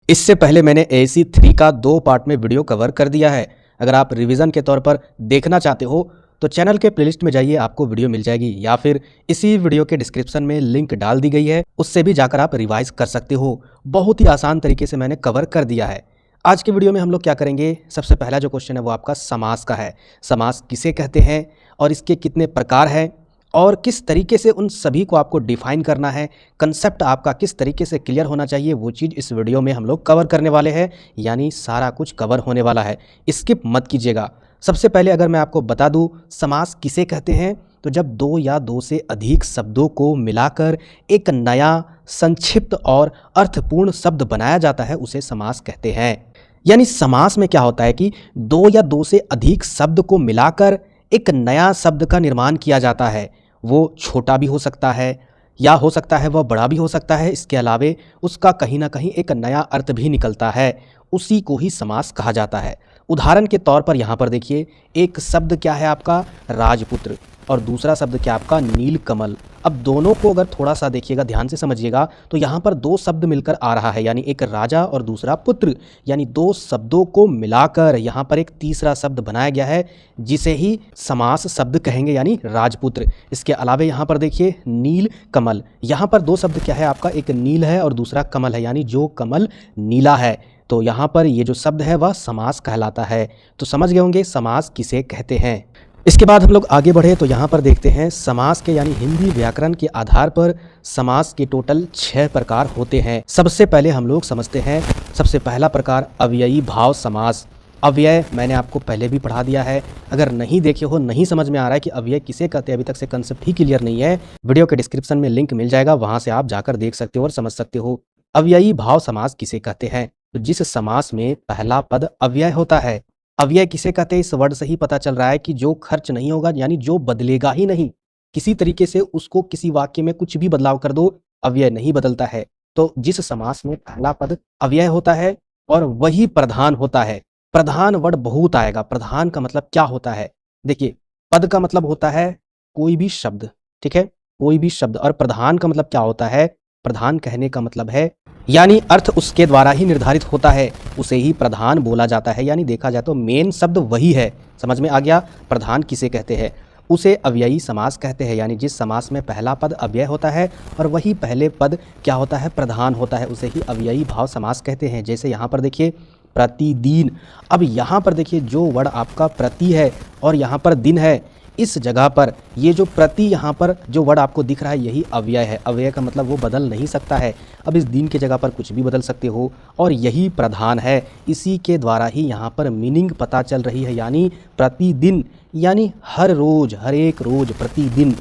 इससे पहले मैंने AC3 का 2 पार्ट में वीडियो कवर कर दिया है। अगर आप रिवीजन के तौर पर देखना चाहते हो तो चैनल के प्लेलिस्ट में जाइए, आपको वीडियो मिल जाएगी, या फिर इसी वीडियो के डिस्क्रिप्शन में लिंक डाल दी गई है, उससे भी जाकर आप रिवाइज कर सकते हो। बहुत ही आसान तरीके से मैंने कवर कर दिया है। आज के वीडियो में हम लोग क्या करेंगे, सबसे पहला जो क्वेश्चन है वो आपका समास का है। समास किसे कहते हैं और इसके कितने प्रकार हैं और किस तरीके से उन सभी को आपको डिफाइन करना है, कंसेप्ट आपका किस तरीके से क्लियर होना चाहिए, वो चीज़ इस वीडियो में हम लोग कवर करने वाले हैं। यानी सारा कुछ कवर होने वाला है, स्किप मत कीजिएगा। सबसे पहले अगर मैं आपको बता दूं समास किसे कहते हैं, तो जब 2 या 2 से अधिक शब्दों को मिलाकर एक नया संक्षिप्त और अर्थपूर्ण शब्द बनाया जाता है उसे समास कहते हैं। यानी समास में क्या होता है कि 2 या 2 से अधिक शब्द को मिलाकर एक नया शब्द का निर्माण किया जाता है। वो छोटा भी हो सकता है या हो सकता है वह बड़ा भी हो सकता है। इसके अलावे उसका कहीं ना कहीं एक नया अर्थ भी निकलता है, उसी को ही समास कहा जाता है। उदाहरण के तौर पर यहाँ पर देखिए, एक शब्द क्या है आपका राजपुत्र और दूसरा शब्द क्या आपका नीलकमल। अब दोनों को अगर थोड़ा सा देखिएगा, ध्यान से समझिएगा, तो यहाँ पर 2 शब्द मिलकर आ रहा है, यानी एक राजा और दूसरा पुत्र, यानी 2 शब्दों को मिलाकर यहाँ पर एक तीसरा शब्द बनाया गया है जिसे ही समास शब्द कहेंगे, यानी राजपुत्र। इसके अलावे यहाँ पर देखिए नील कमल, यहाँ पर 2 शब्द क्या है आपका, एक नील है और दूसरा कमल है, यानी जो कमल नीला है, तो यहाँ पर ये जो शब्द है वह समास कहलाता है। तो समझ गए होंगे समास किसे कहते हैं। इसके बाद हम लोग आगे बढ़े तो यहाँ पर देखते हैं समास के, यानी हिंदी व्याकरण के आधार पर समास के टोटल 6 प्रकार होते हैं। सबसे पहले हम लोग समझते हैं सबसे पहला प्रकार अव्ययी भाव समास। अव्यय मैंने आपको पहले भी पढ़ा दिया है, अगर नहीं देखे हो, नहीं समझ में आ रहा है कि अव्यय किसे कहते हैं, अभी तक से कंसेप्ट ही क्लियर नहीं है, वीडियो के डिस्क्रिप्शन में लिंक मिल जाएगा, वहां से आप जाकर देख सकते हो और समझ सकते हो। अव्ययी भाव समास किसे कहते हैं, तो जिस समास में पहला पद अव्यय होता है। अव्यय किसे कहते हैं, इस वर्ड से ही पता चल रहा है कि जो खर्च नहीं होगा, यानी जो बदलेगा ही नहीं, किसी तरीके से उसको किसी वाक्य में कुछ भी बदलाव कर दो, अव्यय नहीं बदलता है। तो जिस समास में पहला पद अव्यय होता है और वही प्रधान होता है। प्रधान वर्ड बहुत आएगा। प्रधान का मतलब क्या होता है, देखिए पद का मतलब होता है कोई भी शब्द, ठीक है, कोई भी शब्द, और प्रधान का मतलब क्या होता है, प्रधान कहने का मतलब है यानी अर्थ उसके द्वारा ही निर्धारित होता है, उसे ही प्रधान बोला जाता है। यानी देखा जाए तो मेन शब्द वही है। समझ में आ गया, प्रधान किसे कहते हैं, उसे अव्ययी समास कहते हैं। यानी जिस समास में पहला पद अव्यय होता है और वही पहले पद क्या होता है, प्रधान होता है, उसे ही अव्ययी भाव समास कहते हैं। जैसे यहाँ पर देखिए प्रतिदिन। अब यहाँ पर देखिए जो वर्ड आपका प्रति है और यहाँ पर दिन है, इस जगह पर ये जो प्रति यहाँ पर जो वर्ड आपको दिख रहा है यही अव्यय है। अव्यय का मतलब वो बदल नहीं सकता है। अब इस दिन के जगह पर कुछ भी बदल सकते हो और यही प्रधान है, इसी के द्वारा ही यहाँ पर मीनिंग पता चल रही है। यानी प्रतिदिन, यानी हर रोज, हर एक रोज, प्रतिदिन।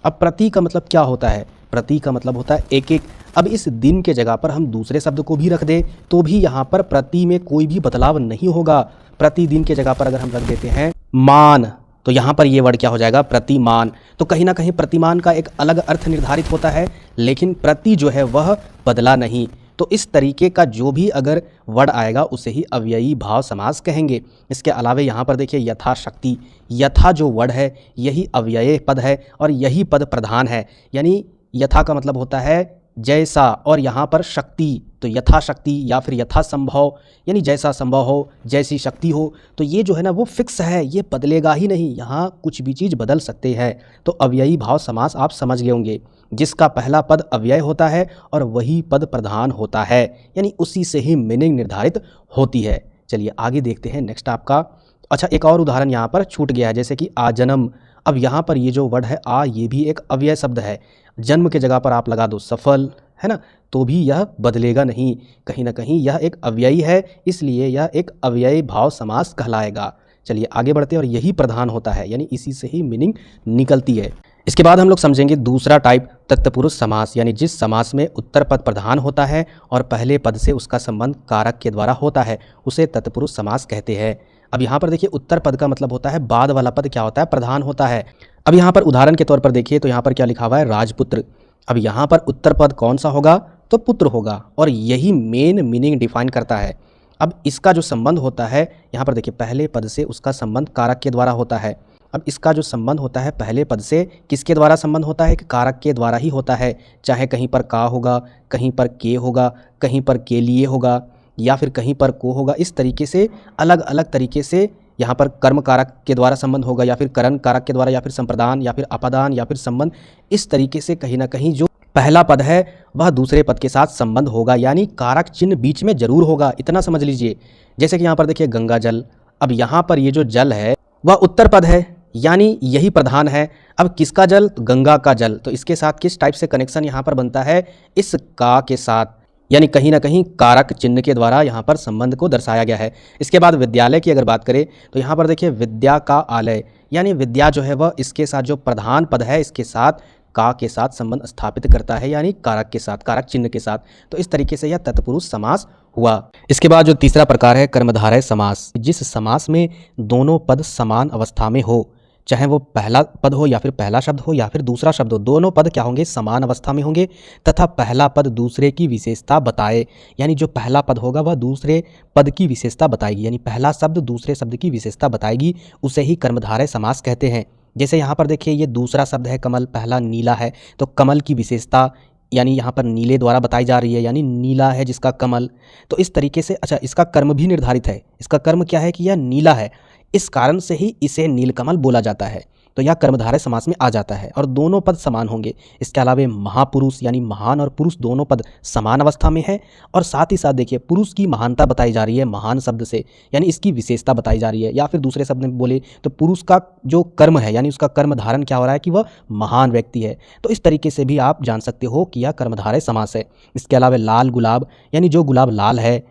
अब प्रति का मतलब क्या होता है, प्रति का मतलब होता है एक एक। अब इस दिन के जगह पर हम दूसरे शब्द को भी रख दे तो भी यहाँ पर प्रति में कोई भी बदलाव नहीं होगा। प्रतिदिन के जगह पर अगर हम रख देते हैं मान, तो यहाँ पर ये वर्ड क्या हो जाएगा, प्रतिमान। तो कहीं ना कहीं प्रतिमान का एक अलग अर्थ निर्धारित होता है, लेकिन प्रति जो है वह बदला नहीं। तो इस तरीके का जो भी अगर वर्ड आएगा उसे ही अव्ययी भाव समास कहेंगे। इसके अलावे यहाँ पर देखिए यथाशक्ति, यथा जो वर्ड है यही अव्यय पद है और यही पद प्रधान है। यानी यथा का मतलब होता है जैसा और यहाँ पर शक्ति, तो यथाशक्ति या फिर यथासंभव, यानी जैसा संभव हो, जैसी शक्ति हो। तो ये जो है ना वो फिक्स है, ये बदलेगा ही नहीं, यहाँ कुछ भी चीज़ बदल सकते हैं। तो अव्ययी भाव समास आप समझ गए होंगे, जिसका पहला पद अव्यय होता है और वही पद प्रधान होता है, यानी उसी से ही मीनिंग निर्धारित होती है। चलिए आगे देखते हैं नेक्स्ट आपका। अच्छा, एक और उदाहरण यहाँ पर छूट गया है, जैसे कि आजन्म। अब यहाँ पर ये जो वर्ड है आ, ये भी एक अव्यय शब्द है। जन्म के जगह पर आप लगा दो सफल, है ना, तो भी यह बदलेगा नहीं, कहीं ना कहीं यह एक अव्ययी है, इसलिए यह एक अव्ययी भाव समास कहलाएगा। चलिए आगे बढ़ते हैं, और यही प्रधान होता है, यानी इसी से ही मीनिंग निकलती है। इसके बाद हम लोग समझेंगे दूसरा टाइप तत्पुरुष समास, यानी जिस समास में उत्तर पद प्रधान होता है और पहले पद से उसका संबंध कारक के द्वारा होता है, उसे तत्पुरुष समास कहते हैं। अब यहाँ पर देखिए उत्तर पद का मतलब होता है बाद वाला पद क्या होता है, प्रधान होता है। अब यहाँ पर उदाहरण के तौर पर देखिए तो यहाँ पर क्या लिखा हुआ है, राजपुत्र। अब यहाँ पर उत्तर पद कौन सा होगा, तो पुत्र होगा, और यही मेन मीनिंग डिफाइन करता है। अब इसका जो संबंध होता है यहाँ पर देखिए पहले पद से उसका संबंध कारक के द्वारा होता है। अब इसका जो संबंध होता है पहले पद से किसके द्वारा संबंध होता है, कि कारक के द्वारा ही होता है। चाहे कहीं पर का होगा, कहीं पर के होगा, कहीं पर के लिए होगा, या फिर कहीं पर को होगा। इस तरीके से अलग अलग तरीके से यहाँ पर कर्म कारक के द्वारा संबंध होगा, या फिर करण कारक के द्वारा, या फिर संप्रदान, या फिर अपादान, या फिर संबंध। इस तरीके से कहीं ना कहीं जो पहला पद है वह दूसरे पद के साथ संबंध होगा, यानी कारक चिन्ह बीच में जरूर होगा, इतना समझ लीजिए। जैसे कि यहाँ पर देखिए गंगा जल, अब यहाँ पर ये जो जल है वह उत्तर पद है, यानी यही प्रधान है। अब किसका जल? तो गंगा का जल। तो इसके साथ किस टाइप से कनेक्शन यहाँ पर बनता है? इस का के साथ, यानी कहीं ना कहीं कारक चिन्ह के द्वारा यहाँ पर संबंध को दर्शाया गया है। इसके बाद विद्यालय की अगर बात करें तो यहाँ पर देखिए विद्या का आलय, यानी विद्या जो है वह इसके साथ जो प्रधान पद है इसके साथ का के साथ संबंध स्थापित करता है, यानी कारक के साथ, कारक चिन्ह के साथ। तो इस तरीके से यह तत्पुरुष समास हुआ। इसके बाद जो तीसरा प्रकार है कर्मधारय समास, जिस समास में दोनों पद समान अवस्था में हो, चाहे वो पहला पद हो या फिर पहला शब्द हो या फिर दूसरा शब्द हो, दोनों पद क्या होंगे? समान अवस्था में होंगे, तथा पहला पद दूसरे की विशेषता बताए, यानी जो पहला पद होगा वह दूसरे पद की विशेषता बताएगी, यानी पहला शब्द दूसरे शब्द की विशेषता बताएगी, उसे ही कर्मधारय समास कहते हैं। जैसे यहाँ पर देखिए ये दूसरा शब्द है कमल, पहला नीला है, तो कमल की विशेषता यानी यहाँ पर नीले द्वारा बताई जा रही है, यानी नीला है जिसका कमल। तो इस तरीके से अच्छा इसका कर्म भी निर्धारित है, इसका कर्म क्या है कि यह नीला है, इस कारण से ही इसे नीलकमल बोला जाता है। तो यह कर्मधारय समास में आ जाता है और दोनों पद समान होंगे। इसके अलावा महापुरुष यानी महान और पुरुष दोनों पद समान अवस्था में है, और साथ ही साथ देखिए पुरुष की महानता बताई जा रही है महान शब्द से, यानी इसकी विशेषता बताई जा रही है। या फिर दूसरे शब्द में बोले तो पुरुष का जो कर्म है यानी उसका कर्म धारण क्या हो रहा है कि वह महान व्यक्ति है। तो इस तरीके से भी आप जान सकते हो कि यह कर्मधारय समास है। इसके अलावा लाल गुलाब, यानी जो गुलाब लाल है,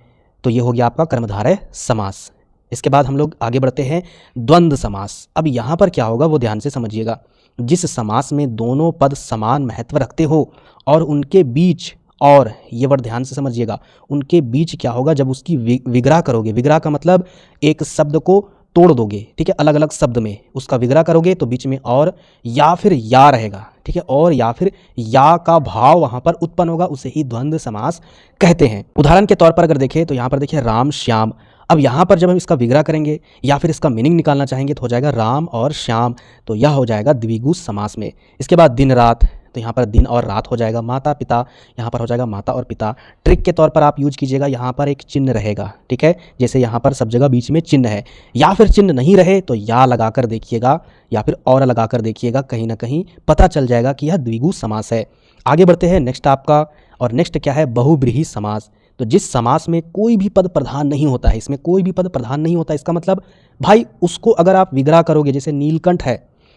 तो ये हो गया आपका कर्मधारय समास। इसके बाद हम लोग आगे बढ़ते हैं द्वंद्व समास। अब यहाँ पर क्या होगा वो ध्यान से समझिएगा। जिस समास में दोनों पद समान महत्व रखते हो और उनके बीच, और ये वर्ड ध्यान से समझिएगा, उनके बीच क्या होगा? जब उसकी विग्रह करोगे, विग्रह का मतलब एक शब्द को तोड़ दोगे, ठीक है, अलग अलग शब्द में उसका विग्रह करोगे तो बीच में और या फिर या रहेगा, ठीक है, और या फिर या का भाव वहाँ पर उत्पन्न होगा, उसे ही द्वंद्व समास कहते हैं। उदाहरण के तौर पर अगर देखें तो यहाँ पर देखिए राम श्याम। अब यहाँ पर जब हम इसका विग्रह करेंगे या फिर इसका मीनिंग निकालना चाहेंगे तो हो जाएगा राम और श्याम, तो यह हो जाएगा द्विगु समास में। इसके बाद दिन रात, तो यहाँ पर दिन और रात हो जाएगा। माता पिता, यहाँ पर हो जाएगा माता और पिता। ट्रिक के तौर पर आप यूज कीजिएगा, यहाँ पर एक चिन्ह रहेगा, ठीक है, जैसे यहाँ पर सब जगह बीच में चिन्ह है, या फिर चिन्ह नहीं रहे तो या लगाकर देखिएगा या फिर और लगाकर देखिएगा, कहीं ना कहीं पता चल जाएगा कि यह द्विगु समास है। आगे बढ़ते हैं नेक्स्ट आपका, और नेक्स्ट क्या है? बहुब्रीहि समास। तो जिस समास में कोई भी पद प्रधान नहीं होता है, इसमें कोई भी पद प्रधान नहीं होता, इसका मतलब भाई उसको अगर आप विग्रह करोगे, जैसे नीलकंठ है,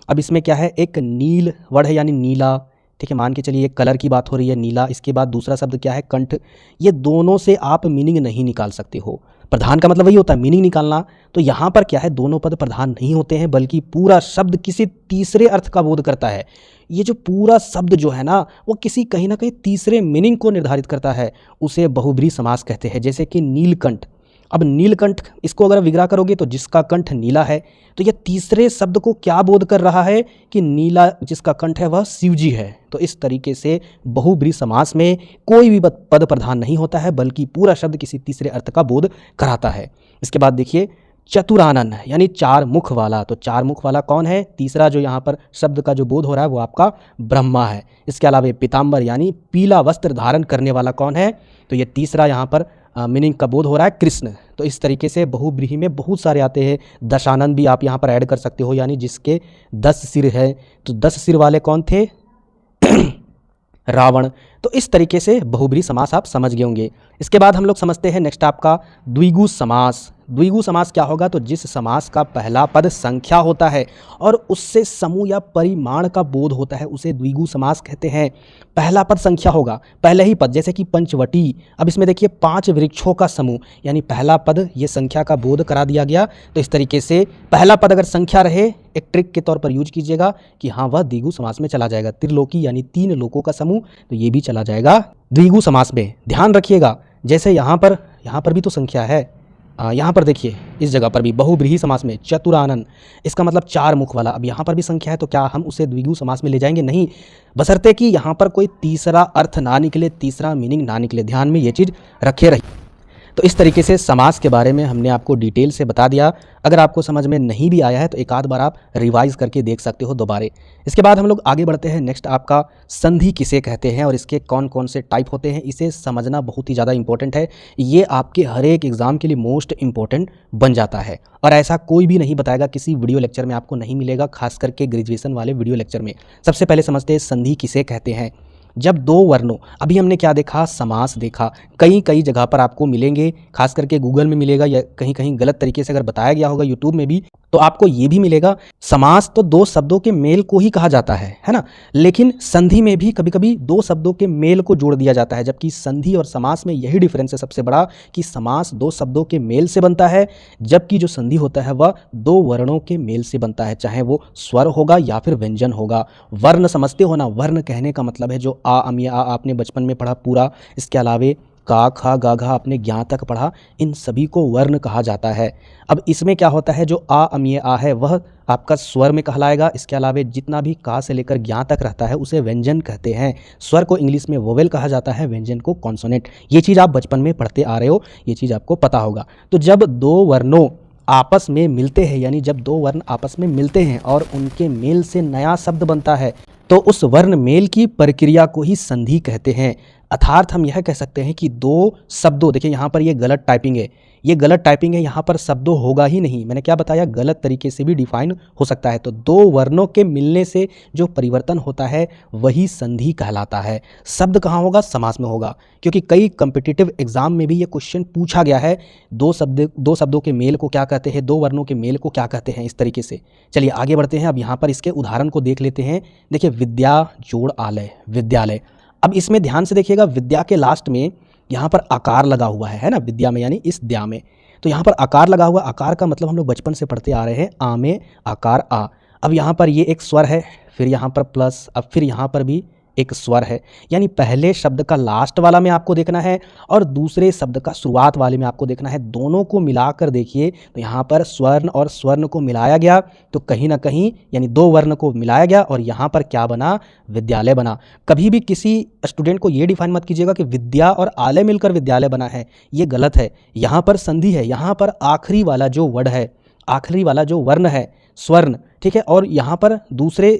अब इसमें क्या है? एक नील वर्ड है यानी नीला, ठीक है, मान के चलिए एक कलर की बात हो रही है नीला, इसके बाद दूसरा शब्द क्या है? कंठ। ये दोनों से आप मीनिंग नहीं निकाल सकते हो। प्रधान का मतलब वही होता है मीनिंग निकालना। तो यहाँ पर क्या है? दोनों पद प्रधान नहीं होते हैं, बल्कि पूरा शब्द किसी तीसरे अर्थ का बोध करता है। ये जो पूरा शब्द जो है ना वो किसी कहीं ना कहीं तीसरे मीनिंग को निर्धारित करता है, उसे बहुब्रीहि समास कहते हैं। जैसे कि नीलकंठ, अब नीलकंठ इसको अगर विग्रह करोगे तो जिसका कंठ नीला है, तो यह तीसरे शब्द को क्या बोध कर रहा है कि नीला जिसका कंठ है वह शिव जी है। तो इस तरीके से बहुब्रीहि समास में कोई भी पद प्रधान नहीं होता है, बल्कि पूरा शब्द किसी तीसरे अर्थ का बोध कराता है। इसके बाद देखिए चतुरानन यानी चार मुख वाला। तो चार मुख वाला कौन है? तीसरा जो यहाँ पर शब्द का जो बोध हो रहा है वो आपका ब्रह्मा है। इसके अलावा पीताम्बर यानी पीला वस्त्र धारण करने वाला कौन है? तो ये तीसरा यहाँ पर मीनिंग का बोध हो रहा है कृष्ण। तो इस तरीके से बहुब्रीहि में बहुत सारे आते हैं। दशानन भी आप यहाँ पर ऐड कर सकते हो, यानी जिसके 10 सिर है। तो 10 सिर वाले कौन थे? रावण। तो इस तरीके से बहुब्रीहि समास आप समझ गए होंगे। इसके बाद हम लोग समझते हैं नेक्स्ट आपका द्विगु समास। द्विगु समास क्या होगा? तो जिस समास का पहला पद संख्या होता है और उससे समूह या परिमाण का बोध होता है उसे द्विगु समास कहते हैं। पहला पद संख्या होगा, पहले ही पद, जैसे कि पंचवटी। अब इसमें देखिए 5 वृक्षों का समूह, यानी पहला पद ये संख्या का बोध करा दिया गया। तो इस तरीके से पहला पद अगर संख्या रहे, एक ट्रिक के तौर पर यूज कीजिएगा कि हाँ वह द्विगु समास में चला जाएगा। त्रिलोकी यानी 3 लोकों का समूह, तो ये भी चला जाएगा द्विगु समास में। ध्यान रखिएगा, जैसे यहाँ पर भी तो संख्या है, यहाँ पर देखिए इस जगह पर भी बहुब्रीहि समास में चतुरानन, इसका मतलब 4 मुख वाला। अब यहाँ पर भी संख्या है, तो क्या हम उसे द्विगु समास में ले जाएंगे? नहीं, बशर्ते कि यहाँ पर कोई तीसरा अर्थ ना निकले, तीसरा मीनिंग ना निकले। ध्यान में ये चीज़ रखे रहिए। तो इस तरीके से समास के बारे में हमने आपको डिटेल से बता दिया। अगर आपको समझ में नहीं भी आया है तो एक आध बार आप रिवाइज करके देख सकते हो दोबारा। इसके बाद हम लोग आगे बढ़ते हैं। नेक्स्ट आपका संधि किसे कहते हैं और इसके कौन कौन से टाइप होते हैं, इसे समझना बहुत ही ज़्यादा इंपॉर्टेंट है। ये आपके हर एक एग्जाम के लिए मोस्ट इंपॉर्टेंट बन जाता है और ऐसा कोई भी नहीं बताएगा, किसी वीडियो लेक्चर में आपको नहीं मिलेगा, खास करके ग्रेजुएशन वाले वीडियो लेक्चर में। सबसे पहले समझते हैं संधि किसे कहते हैं। जब दो वर्णों, अभी हमने क्या देखा, समास देखा, कई जगह पर आपको मिलेंगे, खास करके गूगल में मिलेगा या कहीं कहीं गलत तरीके से अगर बताया गया होगा यूट्यूब में भी, तो आपको ये भी मिलेगा। समास तो दो शब्दों के मेल को ही कहा जाता है ना, लेकिन संधि में भी कभी कभी दो शब्दों के मेल को जोड़ दिया जाता है, जबकि संधि और समास में यही डिफरेंस है सबसे बड़ा कि समास दो शब्दों के मेल से बनता है, जबकि जो संधि होता है वह दो वर्णों के मेल से बनता है, चाहे वो स्वर होगा या फिर व्यंजन होगा। वर्ण समझते हो ना, वर्ण कहने का मतलब है जो आ अम या आ आपने बचपन में पढ़ा पूरा, इसके अलावे का खा गा घा आपने ज्ञा तक पढ़ा, इन सभी को वर्ण कहा जाता है। अब इसमें क्या होता है, जो आ अम ये आ है वह आपका स्वर में कहलाएगा, इसके अलावे जितना भी का से लेकर ज्ञा तक रहता है उसे व्यंजन कहते हैं। स्वर को इंग्लिश में वोवेल कहा जाता है, व्यंजन को कॉन्सोनेंट। ये चीज़ आप बचपन में पढ़ते आ रहे हो, ये चीज़ आपको पता होगा। तो जब दो वर्णों आपस में मिलते हैं, यानी जब दो वर्ण आपस में मिलते हैं और उनके मेल से नया शब्द बनता है, तो उस वर्ण मेल की प्रक्रिया को ही संधि कहते हैं। अर्थात हम यह कह सकते हैं कि दो शब्दों, देखिए यहाँ पर ये गलत टाइपिंग है, ये गलत टाइपिंग है, यहाँ पर शब्दों होगा ही नहीं। मैंने क्या बताया, गलत तरीके से भी डिफाइन हो सकता है। तो दो वर्णों के मिलने से जो परिवर्तन होता है वही संधि कहलाता है। शब्द कहाँ होगा, समास में होगा, क्योंकि कई कम्पिटिटिव एग्जाम में भी ये क्वेश्चन पूछा गया है, दो शब्दों के मेल को क्या कहते हैं, दो वर्णों के मेल को क्या कहते हैं, इस तरीके से। चलिए आगे बढ़ते हैं। अब यहाँ पर इसके उदाहरण को देख लेते हैं। देखिए, विद्या जोड़ आलय, विद्यालय। अब इसमें ध्यान से देखिएगा, विद्या के लास्ट में यहाँ पर आकार लगा हुआ है ना, विद्या में यानी इस द्या में, तो यहाँ पर आकार लगा हुआ। आकार का मतलब हम लोग बचपन से पढ़ते आ रहे हैं, आ में आकार आ। अब यहाँ पर ये एक स्वर है, फिर यहाँ पर प्लस, अब फिर यहाँ पर भी एक स्वर है, यानी पहले शब्द का लास्ट वाला में आपको देखना है और दूसरे शब्द का शुरुआत वाले में आपको देखना है। दोनों को मिलाकर देखिए तो यहाँ पर स्वर्ण और स्वर्ण को मिलाया गया, तो कहीं ना कहीं यानी दो वर्ण को मिलाया गया और यहाँ पर क्या बना, विद्यालय बना। कभी भी किसी स्टूडेंट को ये डिफाइन मत कीजिएगा कि विद्या और आलय मिलकर विद्यालय बना है, ये गलत है। यहाँ पर संधि है, यहाँ पर आखिरी वाला जो वर्ड है, आखिरी वाला जो वर्ण है स्वर्ण, ठीक है, और यहाँ पर दूसरे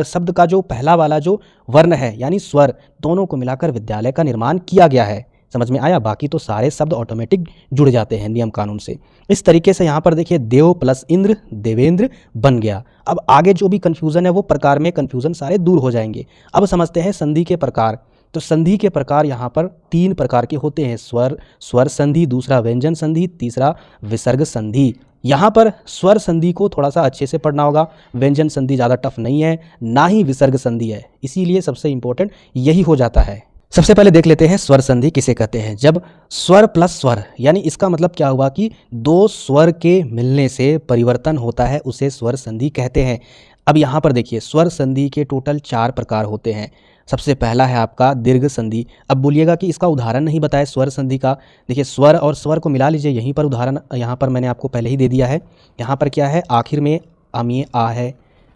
शब्द का जो पहला वाला जो वर्ण है यानी स्वर, दोनों को मिलाकर विद्यालय का निर्माण किया गया है। समझ में आया? बाकी तो सारे शब्द ऑटोमेटिक जुड़ जाते हैं नियम कानून से। इस तरीके से यहाँ पर देखिए, देव प्लस इंद्र देवेंद्र बन गया। अब आगे जो भी कन्फ्यूज़न है वो प्रकार में कन्फ्यूज़न सारे दूर हो जाएंगे। अब समझते हैं संधि के प्रकार। तो संधि के प्रकार यहाँ पर तीन प्रकार के होते हैं, स्वर संधि, दूसरा व्यंजन संधि, तीसरा विसर्ग संधि। यहाँ पर स्वर संधि को थोड़ा सा अच्छे से पढ़ना होगा, व्यंजन संधि ज़्यादा टफ नहीं है, ना ही विसर्ग संधि है, इसीलिए सबसे इंपॉर्टेंट यही हो जाता है। सबसे पहले देख लेते हैं स्वर संधि किसे कहते हैं। जब स्वर प्लस स्वर, यानी इसका मतलब क्या हुआ कि दो स्वर के मिलने से परिवर्तन होता है, उसे स्वर संधि कहते हैं। अब यहाँ पर देखिए, स्वर संधि के टोटल 4 प्रकार होते हैं। सबसे पहला है आपका दीर्घ संधि। अब बोलिएगा कि इसका उदाहरण नहीं बताया स्वर संधि का। देखिए, स्वर और स्वर को मिला लीजिए, यहीं पर उदाहरण यहाँ पर मैंने आपको पहले ही दे दिया है। यहाँ पर क्या है, आखिर में अमीय आ है,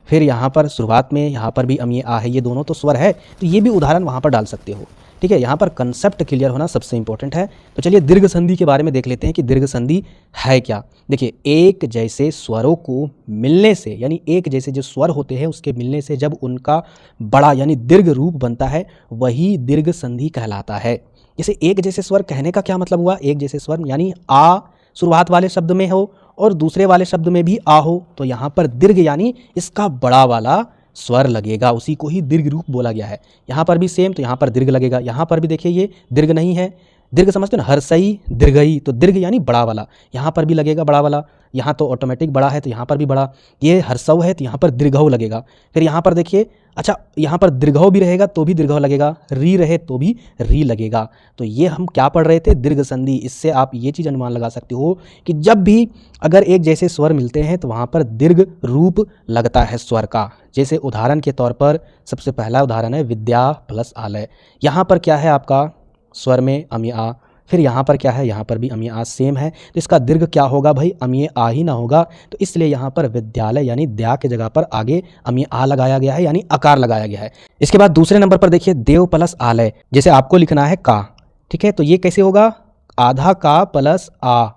फिर यहाँ पर शुरुआत में यहाँ पर भी अमीय आ है, ये दोनों तो स्वर है, तो ये भी उदाहरण वहाँ पर डाल सकते हो। ठीक है, यहाँ पर कंसेप्ट क्लियर होना सबसे इंपॉर्टेंट है। तो चलिए दीर्घ संधि के बारे में देख लेते हैं कि दीर्घ संधि है क्या। देखिए, एक जैसे स्वरों को मिलने से, यानी एक जैसे जो स्वर होते हैं उसके मिलने से जब उनका बड़ा यानी दीर्घ रूप बनता है, वही दीर्घ संधि कहलाता है। जैसे एक जैसे स्वर कहने का क्या मतलब हुआ, एक जैसे स्वर यानी आ शुरुआत वाले शब्द में हो और दूसरे वाले शब्द में भी आ हो, तो यहाँ पर दीर्घ यानी इसका बड़ा वाला स्वर लगेगा, उसी को ही दीर्घ रूप बोला गया है। यहाँ पर भी सेम, तो यहाँ पर दीर्घ लगेगा। यहाँ पर भी देखिए, ये दीर्घ नहीं है, दीर्घ समझते हो ना, हर्षई दीर्घई, तो दीर्घ यानी बड़ा वाला, यहाँ पर भी लगेगा बड़ा वाला। यहाँ तो ऑटोमेटिक बड़ा है तो यहाँ पर भी बड़ा। ये हर्षव है तो यहाँ पर दीर्घव लगेगा। फिर यहाँ पर देखिए, अच्छा यहाँ पर दीर्घव भी रहेगा तो भी दीर्घव लगेगा, री रहे तो भी री लगेगा। तो ये हम क्या पढ़ रहे थे, दीर्घ संधि। इससे आप ये चीज़ अनुमान लगा सकते हो कि जब भी अगर एक जैसे स्वर मिलते हैं तो वहाँ पर दीर्घ रूप लगता है स्वर का। जैसे उदाहरण के तौर पर सबसे पहला उदाहरण है विद्या प्लस आलय। यहाँ पर क्या है आपका स्वर में अमीय आ, फिर यहाँ पर क्या है, यहाँ पर भी अमीय आ सेम है, तो इसका दीर्घ क्या होगा भाई, अमीय आ ही ना होगा। तो इसलिए यहाँ पर विद्यालय यानी द्या के जगह पर आगे अमीय आ लगाया गया है, यानी आकार लगाया गया है। इसके बाद दूसरे नंबर पर देखिए देव प्लस आलय। जैसे आपको लिखना है का, ठीक है, तो ये कैसे होगा, आधा का प्लस आ,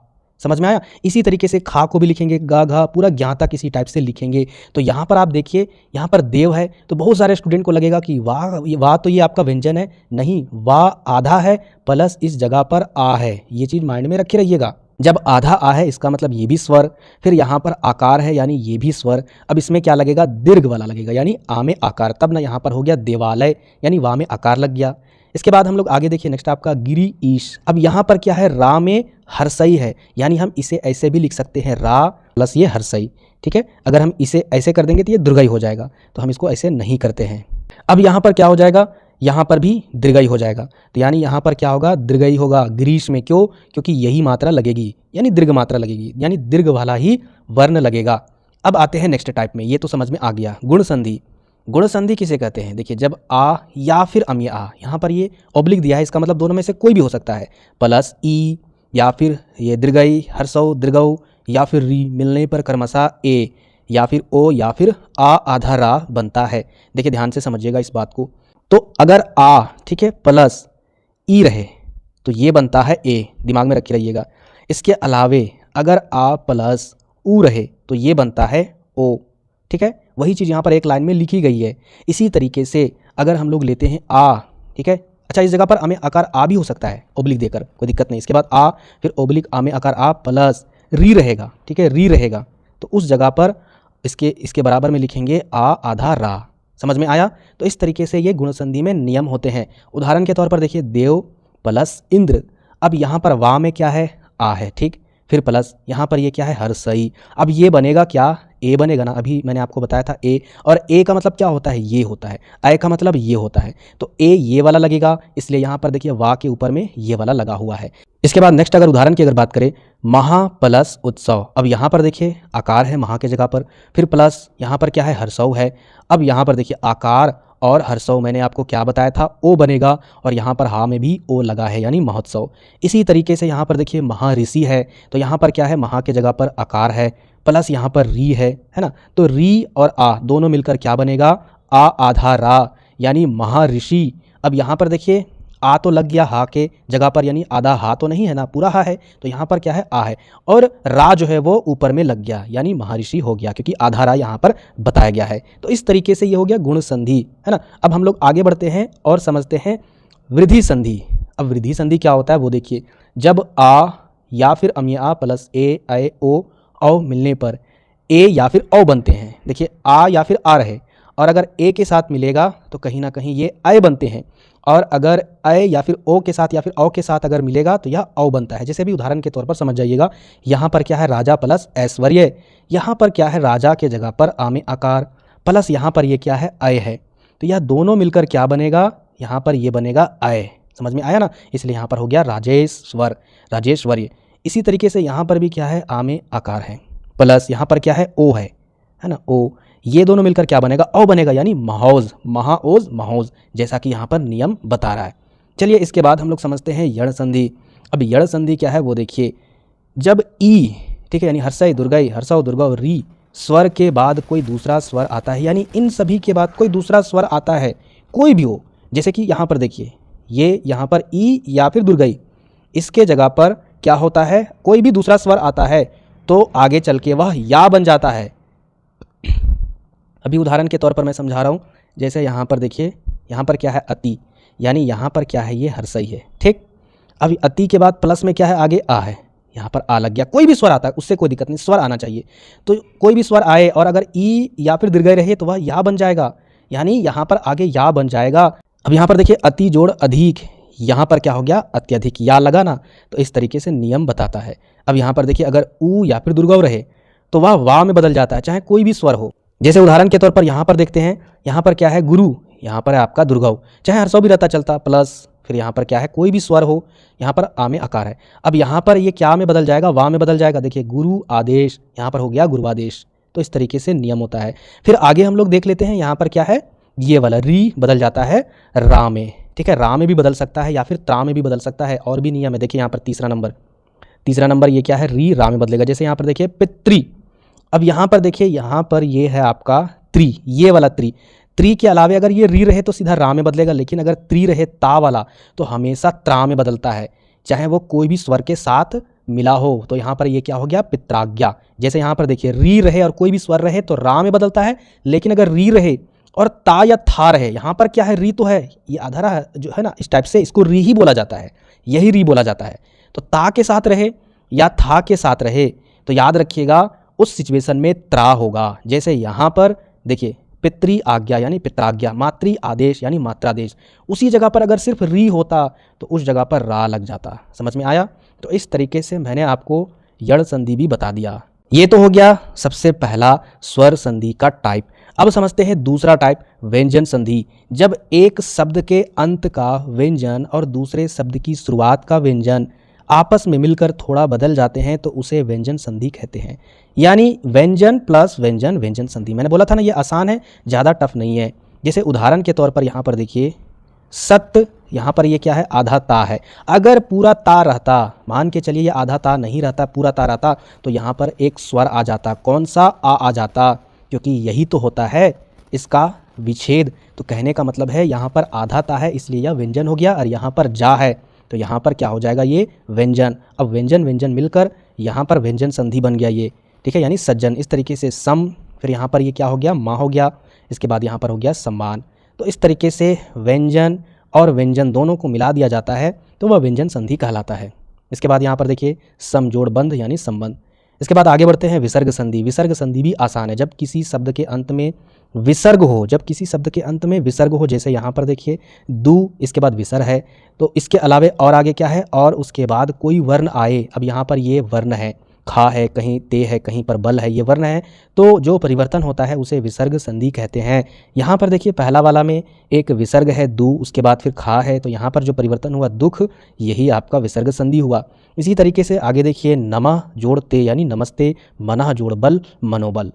समझ में आया। इसी तरीके से खा को भी लिखेंगे, गा घा पूरा ज्ञा तक इसी टाइप से लिखेंगे। तो यहाँ पर आप देखिए, यहाँ पर देव है तो बहुत सारे स्टूडेंट को लगेगा कि वाह तो ये आपका व्यंजन है, नहीं, वाह आधा है प्लस इस जगह पर आ है। ये चीज़ माइंड में रखे रहिएगा। जब आधा आ है इसका मतलब ये भी स्वर, फिर यहाँ पर आकार है यानी ये भी स्वर। अब इसमें क्या लगेगा, दीर्घ वाला लगेगा यानी आ में आकार, तब ना यहाँ पर हो गया देवालय यानी वाह में आकार लग गया। इसके बाद हम लोग आगे देखिए, नेक्स्ट आपका गिरी ईश। अब यहाँ पर क्या है, रा में हर्षई है यानी हम इसे ऐसे भी लिख सकते हैं, रा प्लस ये हर्षई, ठीक है। अगर हम इसे ऐसे कर देंगे तो ये दीर्घई हो जाएगा, तो हम इसको ऐसे नहीं करते हैं। अब यहाँ पर क्या हो जाएगा, यहाँ पर भी दीर्घई हो जाएगा, तो यानी यहाँ पर क्या होगा, दीर्घई होगा ग्रीस में। क्यों, क्योंकि यही मात्रा लगेगी यानी दीर्घ मात्रा लगेगी यानी दीर्घ वाला ही वर्ण लगेगा। अब आते हैं नेक्स्ट टाइप में, ये तो समझ में आ गया। गुण संधि। गुण संधि किसे कहते हैं, देखिए जब आ या फिर अम्य आ, यहाँ पर ये ऑब्लिक दिया है, इसका मतलब दोनों में से कोई भी हो सकता है, प्लस ई या फिर ये दीर्घई हर्षौ दीर्घौ या फिर री मिलने पर क्रमशः ए या फिर ओ या फिर आ आधा रा बनता है। देखिए ध्यान से समझिएगा इस बात को। तो अगर आ, ठीक है, प्लस ई रहे तो ये बनता है ए, दिमाग में रखे रहिएगा। इसके अलावे अगर आ प्लस ऊ रहे तो ये बनता है ओ, ठीक है। वही चीज़ यहाँ पर एक लाइन में लिखी गई है। इसी तरीके से अगर हम लोग लेते हैं आ, ठीक है, अच्छा इस जगह पर हमें आकार आ भी हो सकता है ओब्लिक देकर, कोई दिक्कत नहीं। इसके बाद आ फिर ओब्लिक आ में आकार आ प्लस री रहेगा, ठीक है, री रहेगा, तो उस जगह पर इसके बराबर में लिखेंगे आ आधा रा। समझ में आया। तो इस तरीके से ये गुण संधि में नियम होते हैं। उदाहरण के तौर पर देखिए, देव प्लस इंद्र। अब यहाँ पर वा में क्या है, आ है, ठीक, फिर प्लस यहाँ पर ये क्या है, हर्षई। अब ये बनेगा क्या, ए बनेगा ना, अभी मैंने आपको बताया था ए, और ए का मतलब क्या होता है, ये होता है, आय का मतलब ये होता है, तो ए ये वाला लगेगा, इसलिए यहाँ पर देखिए वा के ऊपर में ये वाला लगा हुआ है। इसके बाद नेक्स्ट अगर उदाहरण की अगर बात करें, महा प्लस उत्सव। अब यहाँ पर देखिए आकार है महा के जगह पर, फिर प्लस यहाँ पर क्या है, हर्षौ है। अब यहाँ पर देखिए आकार और हर्षौ मैंने आपको क्या बताया था, ओ बनेगा, और यहाँ पर हा में भी ओ लगा है यानी महोत्सव। इसी तरीके से यहाँ पर देखिए महर्षि है, तो यहाँ पर क्या है, महा के जगह पर आकार है प्लस यहाँ पर री है ना, तो री और आ दोनों मिलकर क्या बनेगा, आ आधा रा यानी महर्षि। अब यहाँ पर देखिए आ तो लग गया हा के जगह पर, यानी आधा हा तो नहीं है ना, पूरा हा है, तो यहाँ पर क्या है, आ है, और रा जो है वो ऊपर में लग गया यानी महर्षि हो गया, क्योंकि आधा रा यहाँ पर बताया गया है। तो इस तरीके से ये हो गया गुण संधि, है ना। अब हम लोग आगे बढ़ते हैं और समझते हैं वृद्धि संधि। अब वृद्धि संधि क्या होता है वो देखिए, जब आ या फिर अम्य आ प्लस ए ऐ ओ औ मिलने पर ए या फिर औ बनते हैं। देखिए आ या फिर आ रहे, और अगर ए के साथ मिलेगा तो कहीं ना कहीं ये ऐ बनते हैं, और अगर ऐ या फिर ओ के साथ या फिर औ के साथ अगर मिलेगा तो यह औ बनता है। जैसे भी उदाहरण के तौर पर समझ जाइएगा, यहाँ पर क्या है, राजा प्लस ऐश्वर्य, यहाँ पर क्या है, राजा के जगह पर आ में आकार प्लस यहाँ पर ये क्या है, ऐ है, तो यह दोनों मिलकर क्या बनेगा, यहाँ पर ये बनेगा ऐ। समझ में आया ना, इसलिए यहाँ पर हो गया राजेश्वर, राजेश्वर्य। इसी तरीके से यहाँ पर भी क्या है, आ में आकार है प्लस यहाँ पर क्या है, ओ है ना, ओ, ये दोनों मिलकर क्या बनेगा, औ बनेगा यानी महोज, महाओज महोज, जैसा कि यहाँ पर नियम बता रहा है। चलिए इसके बाद हम लोग समझते हैं यण संधि। अब यण संधि क्या है वो देखिए, जब ई, ठीक है, यानी हर्षई दुर्गई हर्षौ दुर्गौ री स्वर के बाद कोई दूसरा स्वर आता है, यानी इन सभी के बाद कोई दूसरा स्वर आता है, कोई भी हो, जैसे कि यहाँ पर देखिए ये यहाँ पर ई या फिर दुर्गई, इसके जगह पर क्या होता है, कोई भी दूसरा स्वर आता है तो आगे चल के वह या बन जाता है। अभी उदाहरण के तौर पर मैं समझा रहा हूँ, जैसे यहाँ पर देखिए, यहाँ पर क्या है, अति, यानी यहाँ पर क्या है, ये हर्षई है, ठीक। अभी अति के बाद प्लस में क्या है, आगे आ है, यहाँ पर आ लग गया, कोई भी स्वर आता है उससे कोई दिक्कत नहीं, स्वर आना चाहिए, तो कोई भी स्वर आए और अगर ई या फिर दीर्घई रहे तो वह या बन जाएगा, यानी यहाँ पर आगे या बन जाएगा। अब यहाँ पर देखिए अति जोड़ अधिक, यहाँ पर क्या हो गया, अत्यधिक, या लगा ना, तो इस तरीके से नियम बताता है। अब यहाँ पर देखिए अगर ऊ या फिर दुर्गौ रहे तो वह वा में बदल जाता है, चाहे कोई भी स्वर हो। जैसे उदाहरण के तौर पर यहाँ पर देखते हैं, यहाँ पर क्या है, गुरु, यहाँ पर है आपका दुर्गौ, चाहे हर्षौ भी रहता चलता, प्लस फिर यहाँ पर क्या है, कोई भी स्वर हो, यहाँ पर आ में आकार है। अब यहाँ पर ये क्या में बदल जाएगा, वा में बदल जाएगा, देखिए गुरु आदेश, यहाँ पर हो गया गुरुआदेश। तो इस तरीके से नियम होता है। फिर आगे हम लोग देख लेते हैं, यहाँ पर क्या है, ये वाला री बदल जाता है रा में, ठीक है, रा में भी बदल सकता है या फिर त्रा में भी बदल सकता है, और भी नियम है। देखिए यहाँ पर तीसरा नंबर ये क्या है, री रा में बदलेगा। जैसे यहाँ पर देखिए पितृ, अब यहाँ पर देखिए, यहाँ पर ये है आपका त्रि, ये वाला त्रि के अलावे अगर ये री रहे तो सीधा रा में बदलेगा, लेकिन अगर त्रि रहे ता वाला तो हमेशा त्रा में बदलता है। चाहे वो कोई भी स्वर के साथ मिला हो। तो यहाँ पर ये क्या हो गया, पित्राज्ञा। जैसे यहाँ पर देखिए री रहे और कोई भी स्वर रहे तो रा में बदलता है, लेकिन अगर री रहे और ता या था रहे, यहाँ पर क्या है, री तो है, ये अधरा है जो है ना, इस टाइप से इसको री ही बोला जाता है, यही री बोला जाता है। तो ता के साथ रहे या था के साथ रहे तो याद रखिएगा उस सिचुएशन में त्रा होगा। जैसे यहाँ पर देखिए पितृ आज्ञा यानी पित्राज्ञा, मातृ आदेश यानी मात्रादेश, उसी जगह पर अगर सिर्फ री होता तो उस जगह पर रा लग जाता। समझ में आया? तो इस तरीके से मैंने आपको यड़ संधि भी बता दिया। ये तो हो गया सबसे पहला स्वर संधि का टाइप। अब समझते हैं दूसरा टाइप, व्यंजन संधि। जब एक शब्द के अंत का व्यंजन और दूसरे शब्द की शुरुआत का व्यंजन आपस में मिलकर थोड़ा बदल जाते हैं तो उसे व्यंजन संधि कहते हैं। यानी व्यंजन प्लस व्यंजन, व्यंजन संधि। मैंने बोला था ना ये आसान है, ज़्यादा टफ नहीं है। जैसे उदाहरण के तौर पर यहाँ पर देखिए सत्य, यहाँ पर ये क्या है, आधा ता है। अगर पूरा ता रहता, मान के चलिए ये आधा ता नहीं रहता, पूरा ता रहता, तो यहाँ पर एक स्वर आ जाता। कौन सा? आ जाता, क्योंकि यही तो होता है इसका विच्छेद। तो कहने का मतलब है यहाँ पर आधा ता है इसलिए यह व्यंजन हो गया, और यहाँ पर जा है तो यहाँ पर क्या हो जाएगा, ये व्यंजन। अब व्यंजन व्यंजन मिलकर यहाँ पर व्यंजन संधि बन गया ये, ठीक है, यानी सज्जन। इस तरीके से सम, फिर यहाँ पर ये क्या हो गया, माँ हो गया, इसके बाद यहाँ पर हो गया सम्मान। तो इस तरीके से व्यंजन और व्यंजन दोनों को मिला दिया जाता है तो वह व्यंजन संधि कहलाता है। इसके बाद यहाँ पर देखिए समजोड़ बंध यानी संबंध। इसके बाद आगे बढ़ते हैं विसर्ग संधि। विसर्ग संधि भी आसान है। जब किसी शब्द के अंत में विसर्ग हो, जब किसी शब्द के अंत में विसर्ग हो, जैसे यहाँ पर देखिए दू, इसके बाद विसर्ग है, तो इसके अलावे और आगे क्या है, और उसके बाद कोई वर्ण आए। अब यहाँ पर ये वर्ण है, खा है, कहीं ते है, कहीं पर बल है, ये वर्ण है, तो जो परिवर्तन होता है उसे विसर्ग संधि कहते हैं। यहाँ पर देखिए पहला वाला में एक विसर्ग है दू, उसके बाद फिर खा है, तो यहाँ पर जो परिवर्तन हुआ दुख, यही आपका विसर्ग संधि हुआ। इसी तरीके से आगे देखिए नमः जोड़ ते यानी नमस्ते, मनः जोड़ बल मनोबल।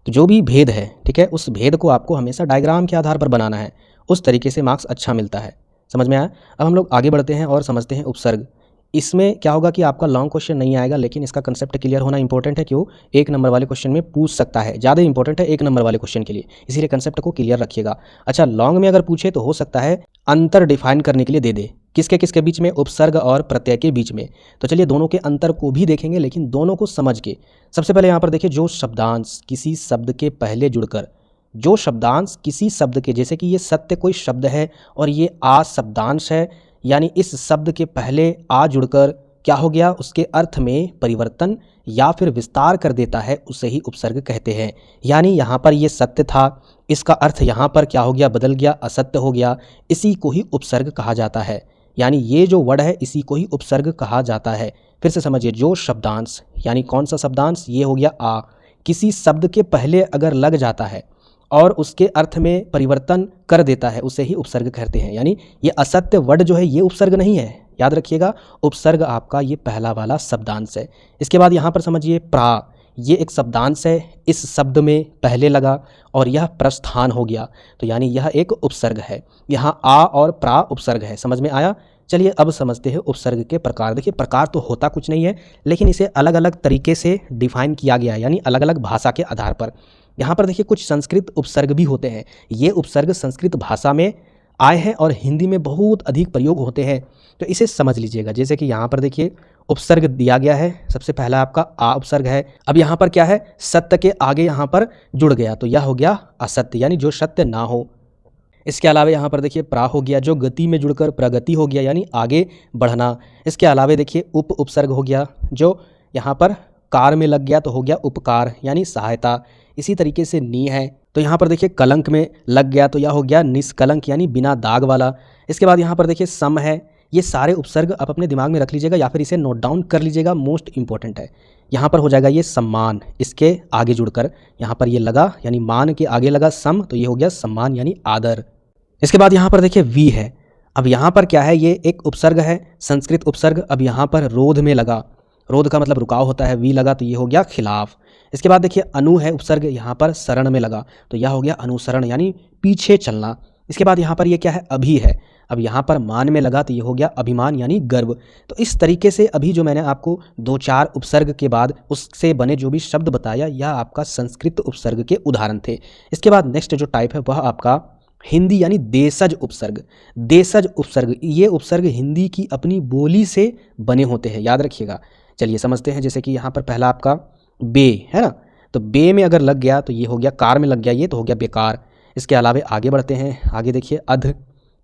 तो जो भी भेद है, ठीक है, उस भेद को आपको हमेशा डायग्राम के आधार पर बनाना है, उस तरीके से मार्क्स अच्छा मिलता है। समझ में आया? अब हम लोग आगे बढ़ते हैं और समझते हैं उपसर्ग। इसमें क्या होगा कि आपका लॉन्ग क्वेश्चन नहीं आएगा, लेकिन इसका कंसेप्ट क्लियर होना इंपॉर्टेंट है। क्यों? एक नंबर वाले क्वेश्चन में पूछ सकता है, ज़्यादा इंपॉर्टेंट है एक नंबर वाले क्वेश्चन के लिए, इसीलिए कंसेप्ट को क्लियर रखिएगा। अच्छा, लॉन्ग में अगर पूछे तो हो सकता है अंतर डिफाइन करने के लिए दे दे, किसके किसके बीच में, उपसर्ग और प्रत्यय के बीच में। तो चलिए दोनों के अंतर को भी देखेंगे, लेकिन दोनों को समझ के। सबसे पहले यहाँ पर देखिए जो शब्दांश किसी शब्द के पहले जुड़कर, जो शब्दांश किसी शब्द के, जैसे कि ये सत्य कोई शब्द है और ये आ शब्दांश है, यानी इस शब्द के पहले आ जुड़कर क्या हो गया, उसके अर्थ में परिवर्तन या फिर विस्तार कर देता है, उसे ही उपसर्ग कहते हैं। यानी यहाँ पर ये सत्य था, इसका अर्थ यहाँ पर क्या हो गया, बदल गया, असत्य हो गया, इसी को ही उपसर्ग कहा जाता है। यानी ये जो वर्ड है इसी को ही उपसर्ग कहा जाता है। फिर से समझिए, जो शब्दांश, यानी कौन सा शब्दांश, ये हो गया आ, किसी शब्द के पहले अगर लग जाता है और उसके अर्थ में परिवर्तन कर देता है, उसे ही उपसर्ग कहते हैं। यानी ये असत्य वर्ड जो है ये उपसर्ग नहीं है, याद रखिएगा, उपसर्ग आपका ये पहला वाला शब्दांश है। इसके बाद यहाँ पर समझिए प्रा, ये एक शब्दांश है, इस शब्द में पहले लगा और यह प्रस्थान हो गया, तो यानी यह एक उपसर्ग है। यहाँ आ और प्रा उपसर्ग है। समझ में आया? चलिए अब समझते हैं उपसर्ग के प्रकार। देखिए प्रकार तो होता कुछ नहीं है, लेकिन इसे अलग अलग तरीके से डिफाइन किया गया है, यानी अलग अलग भाषा के आधार पर। यहाँ पर देखिए कुछ संस्कृत उपसर्ग भी होते हैं। ये उपसर्ग संस्कृत भाषा में आए हैं और हिंदी में बहुत अधिक प्रयोग होते हैं, तो इसे समझ लीजिएगा। जैसे कि यहाँ पर देखिए उपसर्ग दिया गया है, सबसे पहला आपका आ उपसर्ग है। अब यहाँ पर क्या है, सत्य के आगे यहाँ पर जुड़ गया तो यह हो गया असत्य, यानी जो सत्य ना हो। इसके अलावा यहाँ पर देखिए प्रा हो गया, जो गति में जुड़कर प्रगति हो गया, यानी आगे बढ़ना। इसके अलावा देखिए उपसर्ग हो गया, जो यहाँ पर कार में लग गया तो हो गया उपकार, यानी सहायता। इसी तरीके से नी है, तो यहाँ पर देखिए कलंक में लग गया तो यह हो गया निष्कलंक, यानी बिना दाग वाला। इसके बाद यहाँ पर देखिए सम है। ये सारे उपसर्ग आप अपने दिमाग में रख लीजिएगा या फिर इसे नोट डाउन कर लीजिएगा, मोस्ट इंपॉर्टेंट है। यहाँ पर हो जाएगा ये सम्मान, इसके आगे जुड़कर यहाँ पर ये लगा, यानी मान के आगे लगा सम, तो ये हो गया सम्मान यानी आदर। इसके बाद यहाँ पर देखिए वी है। अब यहाँ पर क्या है, ये एक उपसर्ग है, संस्कृत उपसर्ग। अब यहाँ पर रोध में लगा, रोध का मतलब रुकाव होता है, वी लगा तो ये हो गया खिलाफ। इसके बाद देखिए अनु है उपसर्ग, यहाँ पर शरण में लगा तो यह हो गया अनुसरण, यानी पीछे चलना। इसके बाद यहाँ पर ये क्या है, अभी है। अब यहाँ पर मान में लगा तो ये हो गया अभिमान, यानी गर्व। तो इस तरीके से अभी जो मैंने आपको 2-4 उपसर्ग के बाद उससे बने जो भी शब्द बताया, यह आपका संस्कृत उपसर्ग के उदाहरण थे। इसके बाद नेक्स्ट जो टाइप है वह आपका हिंदी यानी देशज उपसर्ग। देशज उपसर्ग, ये उपसर्ग हिंदी की अपनी बोली से बने होते हैं, याद रखिएगा। चलिए समझते हैं, जैसे कि यहाँ पर पहला आपका बे है ना, तो बे में अगर लग गया तो ये हो गया, कार में लग गया ये तो हो गया बेकार। इसके अलावा आगे बढ़ते हैं, आगे देखिए अध,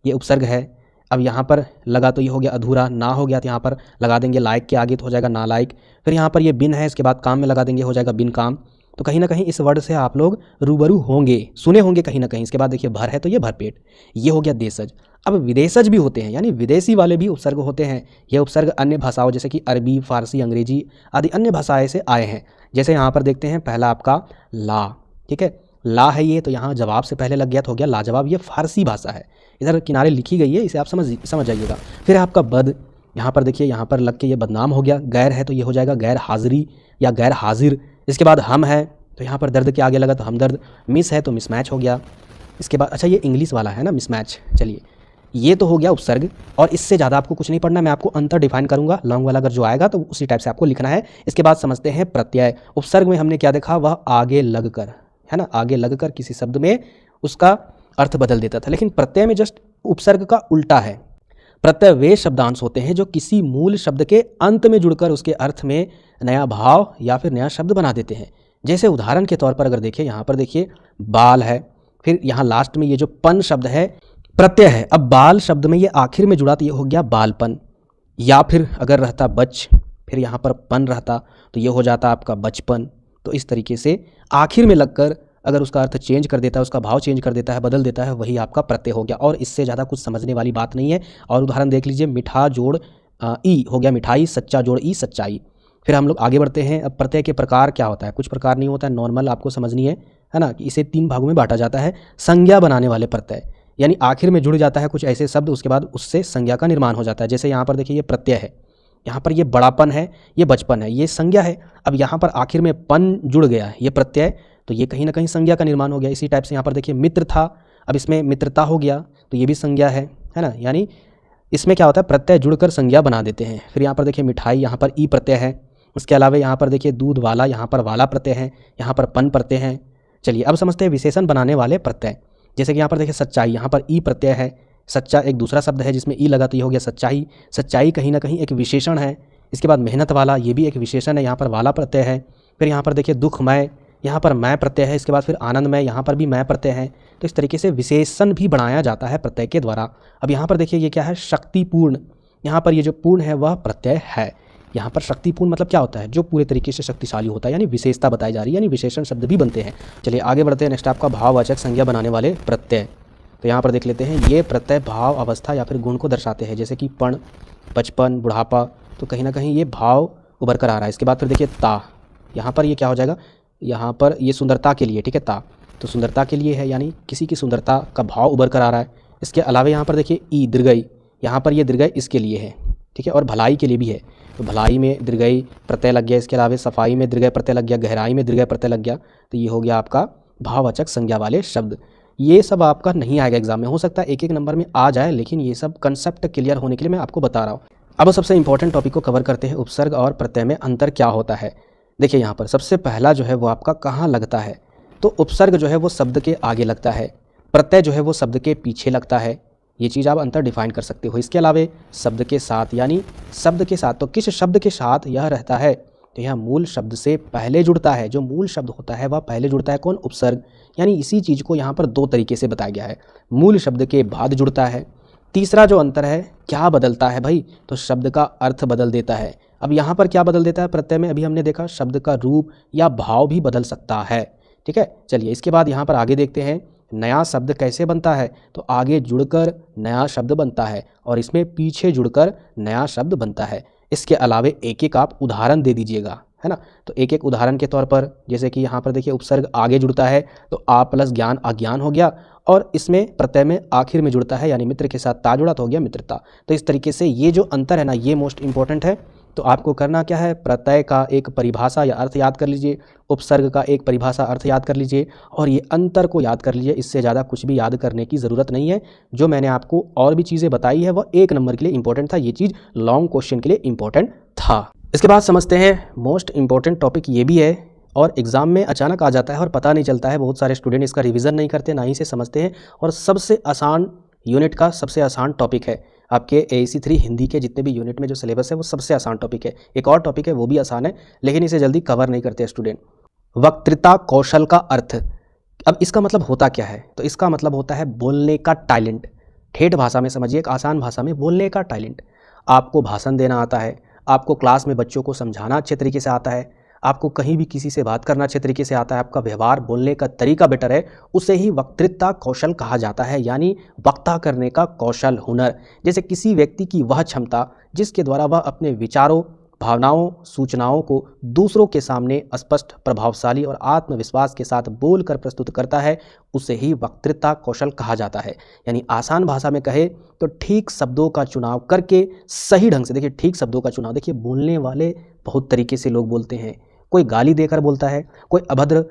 ये उपसर्ग है। अब यहाँ पर लगा तो ये हो गया अधूरा, ना हो गया तो यहाँ पर लगा देंगे लायक के आगे तो हो जाएगा नालायक। फिर यहाँ पर ये बिन है, इसके बाद काम में लगा देंगे, हो जाएगा बिन काम। तो कहीं ना कहीं इस वर्ड से आप लोग रूबरू होंगे, सुने होंगे कहीं ना कहीं। इसके बाद देखिए भर है तो ये भरपेट, ये हो गया देशज। अब विदेशज भी होते हैं, यानी विदेशी वाले भी उपसर्ग होते हैं। ये उपसर्ग अन्य भाषाओं जैसे कि अरबी, फारसी, अंग्रेजी आदि अन्य भाषाएं से आए हैं। जैसे यहाँ पर देखते हैं पहला आपका ला, ठीक है, ला है ये, तो यहाँ जवाब से पहले लग गया तो हो गया लाजवाब। ये फारसी भाषा है, इधर किनारे लिखी गई है, इसे आप समझ जाइएगा। फिर आपका बद, यहाँ पर देखिए यहाँ पर लग के ये बदनाम हो गया। गैर है तो ये हो जाएगा गैर हाजिरी या गैर हाजिर। इसके बाद हम है तो यहाँ पर दर्द के आगे लगा तो हमदर्द। मिस है तो मिसमैच हो गया। इसके बाद अच्छा ये इंग्लिश वाला है ना मिसमैच। चलिए ये तो हो गया उपसर्ग, और इससे ज़्यादा आपको कुछ नहीं पढ़ना, मैं आपको अंतर डिफाइन करूंगा लॉन्ग वाला अगर जो आएगा तो उसी टाइप से आपको लिखना है। इसके बाद समझते हैं प्रत्यय। उपसर्ग में हमने क्या देखा, वह आगे लगकर है ना, आगे लगकर किसी शब्द में उसका अर्थ बदल देता था। लेकिन प्रत्यय में जस्ट उपसर्ग का उल्टा है। प्रत्यय वे शब्दांश होते हैं जो किसी मूल शब्द के अंत में जुड़कर उसके अर्थ में नया भाव या फिर नया शब्द बना देते हैं। जैसे उदाहरण के तौर पर अगर देखिए, यहाँ पर देखिए बाल है, फिर यहाँ लास्ट में ये जो पन शब्द है प्रत्यय है। अब बाल शब्द में ये आखिर में जुड़ा तो ये हो गया बालपन, या फिर अगर रहता बच, फिर यहाँ पर पन रहता तो ये हो जाता आपका बचपन। तो इस तरीके से आखिर में लगकर अगर उसका अर्थ चेंज कर देता है, उसका भाव चेंज कर देता है, बदल देता है, वही आपका प्रत्यय हो गया। और इससे ज़्यादा कुछ समझने वाली बात नहीं है। और उदाहरण देख लीजिए, मिठा जोड़ ई हो गया मिठाई, सच्चा जोड़ ई सच्चाई। फिर हम लोग आगे बढ़ते हैं। अब प्रत्यय के प्रकार क्या होता है, कुछ प्रकार नहीं होता है, नॉर्मल आपको समझनी है ना, कि इसे 3 भागों में बांटा जाता है। संज्ञा बनाने वाले प्रत्यय, यानी आखिर में जुड़ जाता है कुछ ऐसे शब्द, उसके बाद उससे संज्ञा का निर्माण हो जाता है। जैसे यहाँ पर देखिए ये प्रत्यय है, यहाँ पर ये बड़ापन है, ये बचपन है, ये संज्ञा है। अब यहाँ पर आखिर में पन जुड़ गया है, ये प्रत्यय, तो ये कहीं ना कहीं संज्ञा का निर्माण हो गया। इसी टाइप से यहाँ पर देखिए मित्र था, अब इसमें मित्रता हो गया तो ये भी संज्ञा है ना। यानी इसमें क्या होता है, प्रत्यय जुड़कर संज्ञा बना देते हैं। फिर यहाँ पर देखिए मिठाई, यहाँ पर ई प्रत्यय है। इसके अलावा यहाँ पर देखिए दूध वाला, यहाँ पर वाला प्रत्यय है, यहाँ पर पन प्रत्यय है। चलिए अब समझते हैं विशेषण बनाने वाले प्रत्यय। जैसे कि यहाँ पर देखिए सच्चाई, यहाँ पर ई प्रत्यय है, सच्चा एक दूसरा शब्द है जिसमें ई लगा तो ये हो गया सच्चाई। सच्चाई कहीं ना कहीं एक विशेषण है। इसके बाद मेहनत वाला, ये भी एक विशेषण है, यहाँ पर वाला प्रत्यय है। फिर यहाँ पर देखिए दुखमय, यहाँ पर मैं प्रत्यय है। इसके बाद फिर आनंदमय, यहाँ पर भी मैं प्रत्यय है। तो इस तरीके से विशेषण भी बनाया जाता है प्रत्यय के द्वारा। अब यहाँ पर देखिए ये क्या है, शक्तिपूर्ण, यहाँ पर ये जो पूर्ण है वह प्रत्यय है। यहाँ पर शक्तिपूर्ण मतलब क्या होता है, जो पूरे तरीके से शक्तिशाली होता है, यानी विशेषता बताई जा रही है, यानी विशेषण शब्द भी बनते हैं। चलिए आगे बढ़ते हैं। नेक्स्ट आपका भाववाचक संज्ञा बनाने वाले प्रत्यय। तो यहाँ पर देख लेते हैं, ये प्रत्यय भाव, अवस्था या फिर गुण को दर्शाते हैं। जैसे कि पण, बचपन, बुढ़ापा, तो कहीं ना कहीं ये भाव उभर कर आ रहा है। इसके बाद फिर देखिए ता, यहाँ पर ये क्या हो जाएगा, यहाँ पर ये सुंदरता के लिए, ठीक है, ता तो सुंदरता के लिए है, यानी किसी की सुंदरता का भाव उभर कर आ रहा है। इसके अलावा यहाँ पर देखिए ई दीर्घई, यहाँ पर ये दीर्घई इसके लिए है, ठीक है, और भलाई के लिए भी है। तो भलाई में दीर्घई प्रत्यय लग गया। इसके अलावा सफाई में दीर्घई प्रत्यय लग गया, गहराई में दीर्घई प्रत्यय लग गया। तो ये हो गया आपका भाववाचक संज्ञा वाले शब्द। ये सब आपका नहीं आएगा एग्जाम में, हो सकता है 1-1 नंबर में आ जाए, लेकिन ये सब कंसेप्ट क्लियर होने के लिए मैं आपको बता रहा हूँ। अब सबसे इंपॉर्टेंट टॉपिक को कवर करते हैं, उपसर्ग और प्रत्यय में अंतर क्या होता है। देखिए यहाँ पर सबसे पहला जो है वो आपका कहाँ लगता है, तो उपसर्ग जो है वो शब्द के आगे लगता है, प्रत्यय जो है वो शब्द के पीछे लगता है। ये चीज़ आप अंतर डिफाइन कर सकते हो। इसके अलावा शब्द के साथ, यानी शब्द के साथ, तो किस शब्द के साथ यह रहता है, तो यह मूल शब्द से पहले जुड़ता है। जो मूल शब्द होता है वह पहले जुड़ता है, कौन, उपसर्ग। यानी इसी चीज़ को यहाँ पर 2 तरीके से बताया गया है, मूल शब्द के बाद जुड़ता है। तीसरा जो अंतर है, क्या बदलता है भाई, तो शब्द का अर्थ बदल देता है। अब यहाँ पर क्या बदल देता है प्रत्यय में, अभी हमने देखा शब्द का रूप या भाव भी बदल सकता है, ठीक है। चलिए इसके बाद यहाँ पर आगे देखते हैं, नया शब्द कैसे बनता है, तो आगे जुड़कर नया शब्द बनता है और इसमें पीछे जुड़कर नया शब्द बनता है। इसके अलावा एक-एक आप उदाहरण दे दीजिएगा, है ना। तो एक-एक उदाहरण के तौर पर, जैसे कि यहाँ पर देखिए उपसर्ग आगे जुड़ता है तो आ प्लस ज्ञान अज्ञान हो गया, और इसमें प्रत्यय में आखिर में जुड़ता है, यानी मित्र के साथ ता जुड़ा तो हो गया मित्रता। तो इस तरीके से ये जो अंतर है ना, ये मोस्ट इंपॉर्टेंट है। तो आपको करना क्या है, प्रत्यय का एक परिभाषा या अर्थ याद कर लीजिए, उपसर्ग का एक परिभाषा अर्थ याद कर लीजिए, और ये अंतर को याद कर लीजिए। इससे ज़्यादा कुछ भी याद करने की ज़रूरत नहीं है। जो मैंने आपको और भी चीज़ें बताई है वह 1 नंबर के लिए इंपॉर्टेंट था, ये चीज़ लॉन्ग क्वेश्चन के लिए इंपॉर्टेंट था। इसके बाद समझते हैं मोस्ट इंपॉर्टेंट टॉपिक ये भी है, और एग्ज़ाम में अचानक आ जाता है और पता नहीं चलता है। बहुत सारे स्टूडेंट इसका रिवीजन नहीं करते, ना ही इसे समझते हैं, और सबसे आसान यूनिट का सबसे आसान टॉपिक है। आपके AEC 3 हिंदी के जितने भी यूनिट में जो सिलेबस है वो सबसे आसान टॉपिक है। एक और टॉपिक है वो भी आसान है, लेकिन इसे जल्दी कवर नहीं करते स्टूडेंट। वक्तृता कौशल का अर्थ, अब इसका मतलब होता क्या है? तो इसका मतलब होता है बोलने का टैलेंट। ठेठ भाषा में समझिए, एक आसान भाषा में बोलने का टैलेंट। आपको भाषण देना आता है, आपको क्लास में बच्चों को समझाना अच्छे तरीके से आता है, आपको कहीं भी किसी से बात करना अच्छे तरीके से आता है, आपका व्यवहार बोलने का तरीका बेटर है, उसे ही वक्तृता कौशल कहा जाता है, यानी वक्ता करने का कौशल, हुनर। जैसे किसी व्यक्ति की वह क्षमता जिसके द्वारा वह अपने विचारों, भावनाओं, सूचनाओं को दूसरों के सामने स्पष्ट, प्रभावशाली और आत्मविश्वास के साथ बोलकर प्रस्तुत करता है, उसे ही वक्तृता कौशल कहा जाता है। यानी आसान भाषा में कहे तो ठीक शब्दों का चुनाव करके सही ढंग से, देखिए ठीक शब्दों का चुनाव, देखिए बोलने वाले बहुत तरीके से लोग बोलते हैं। कोई गाली देकर बोलता है, कोई अभद्र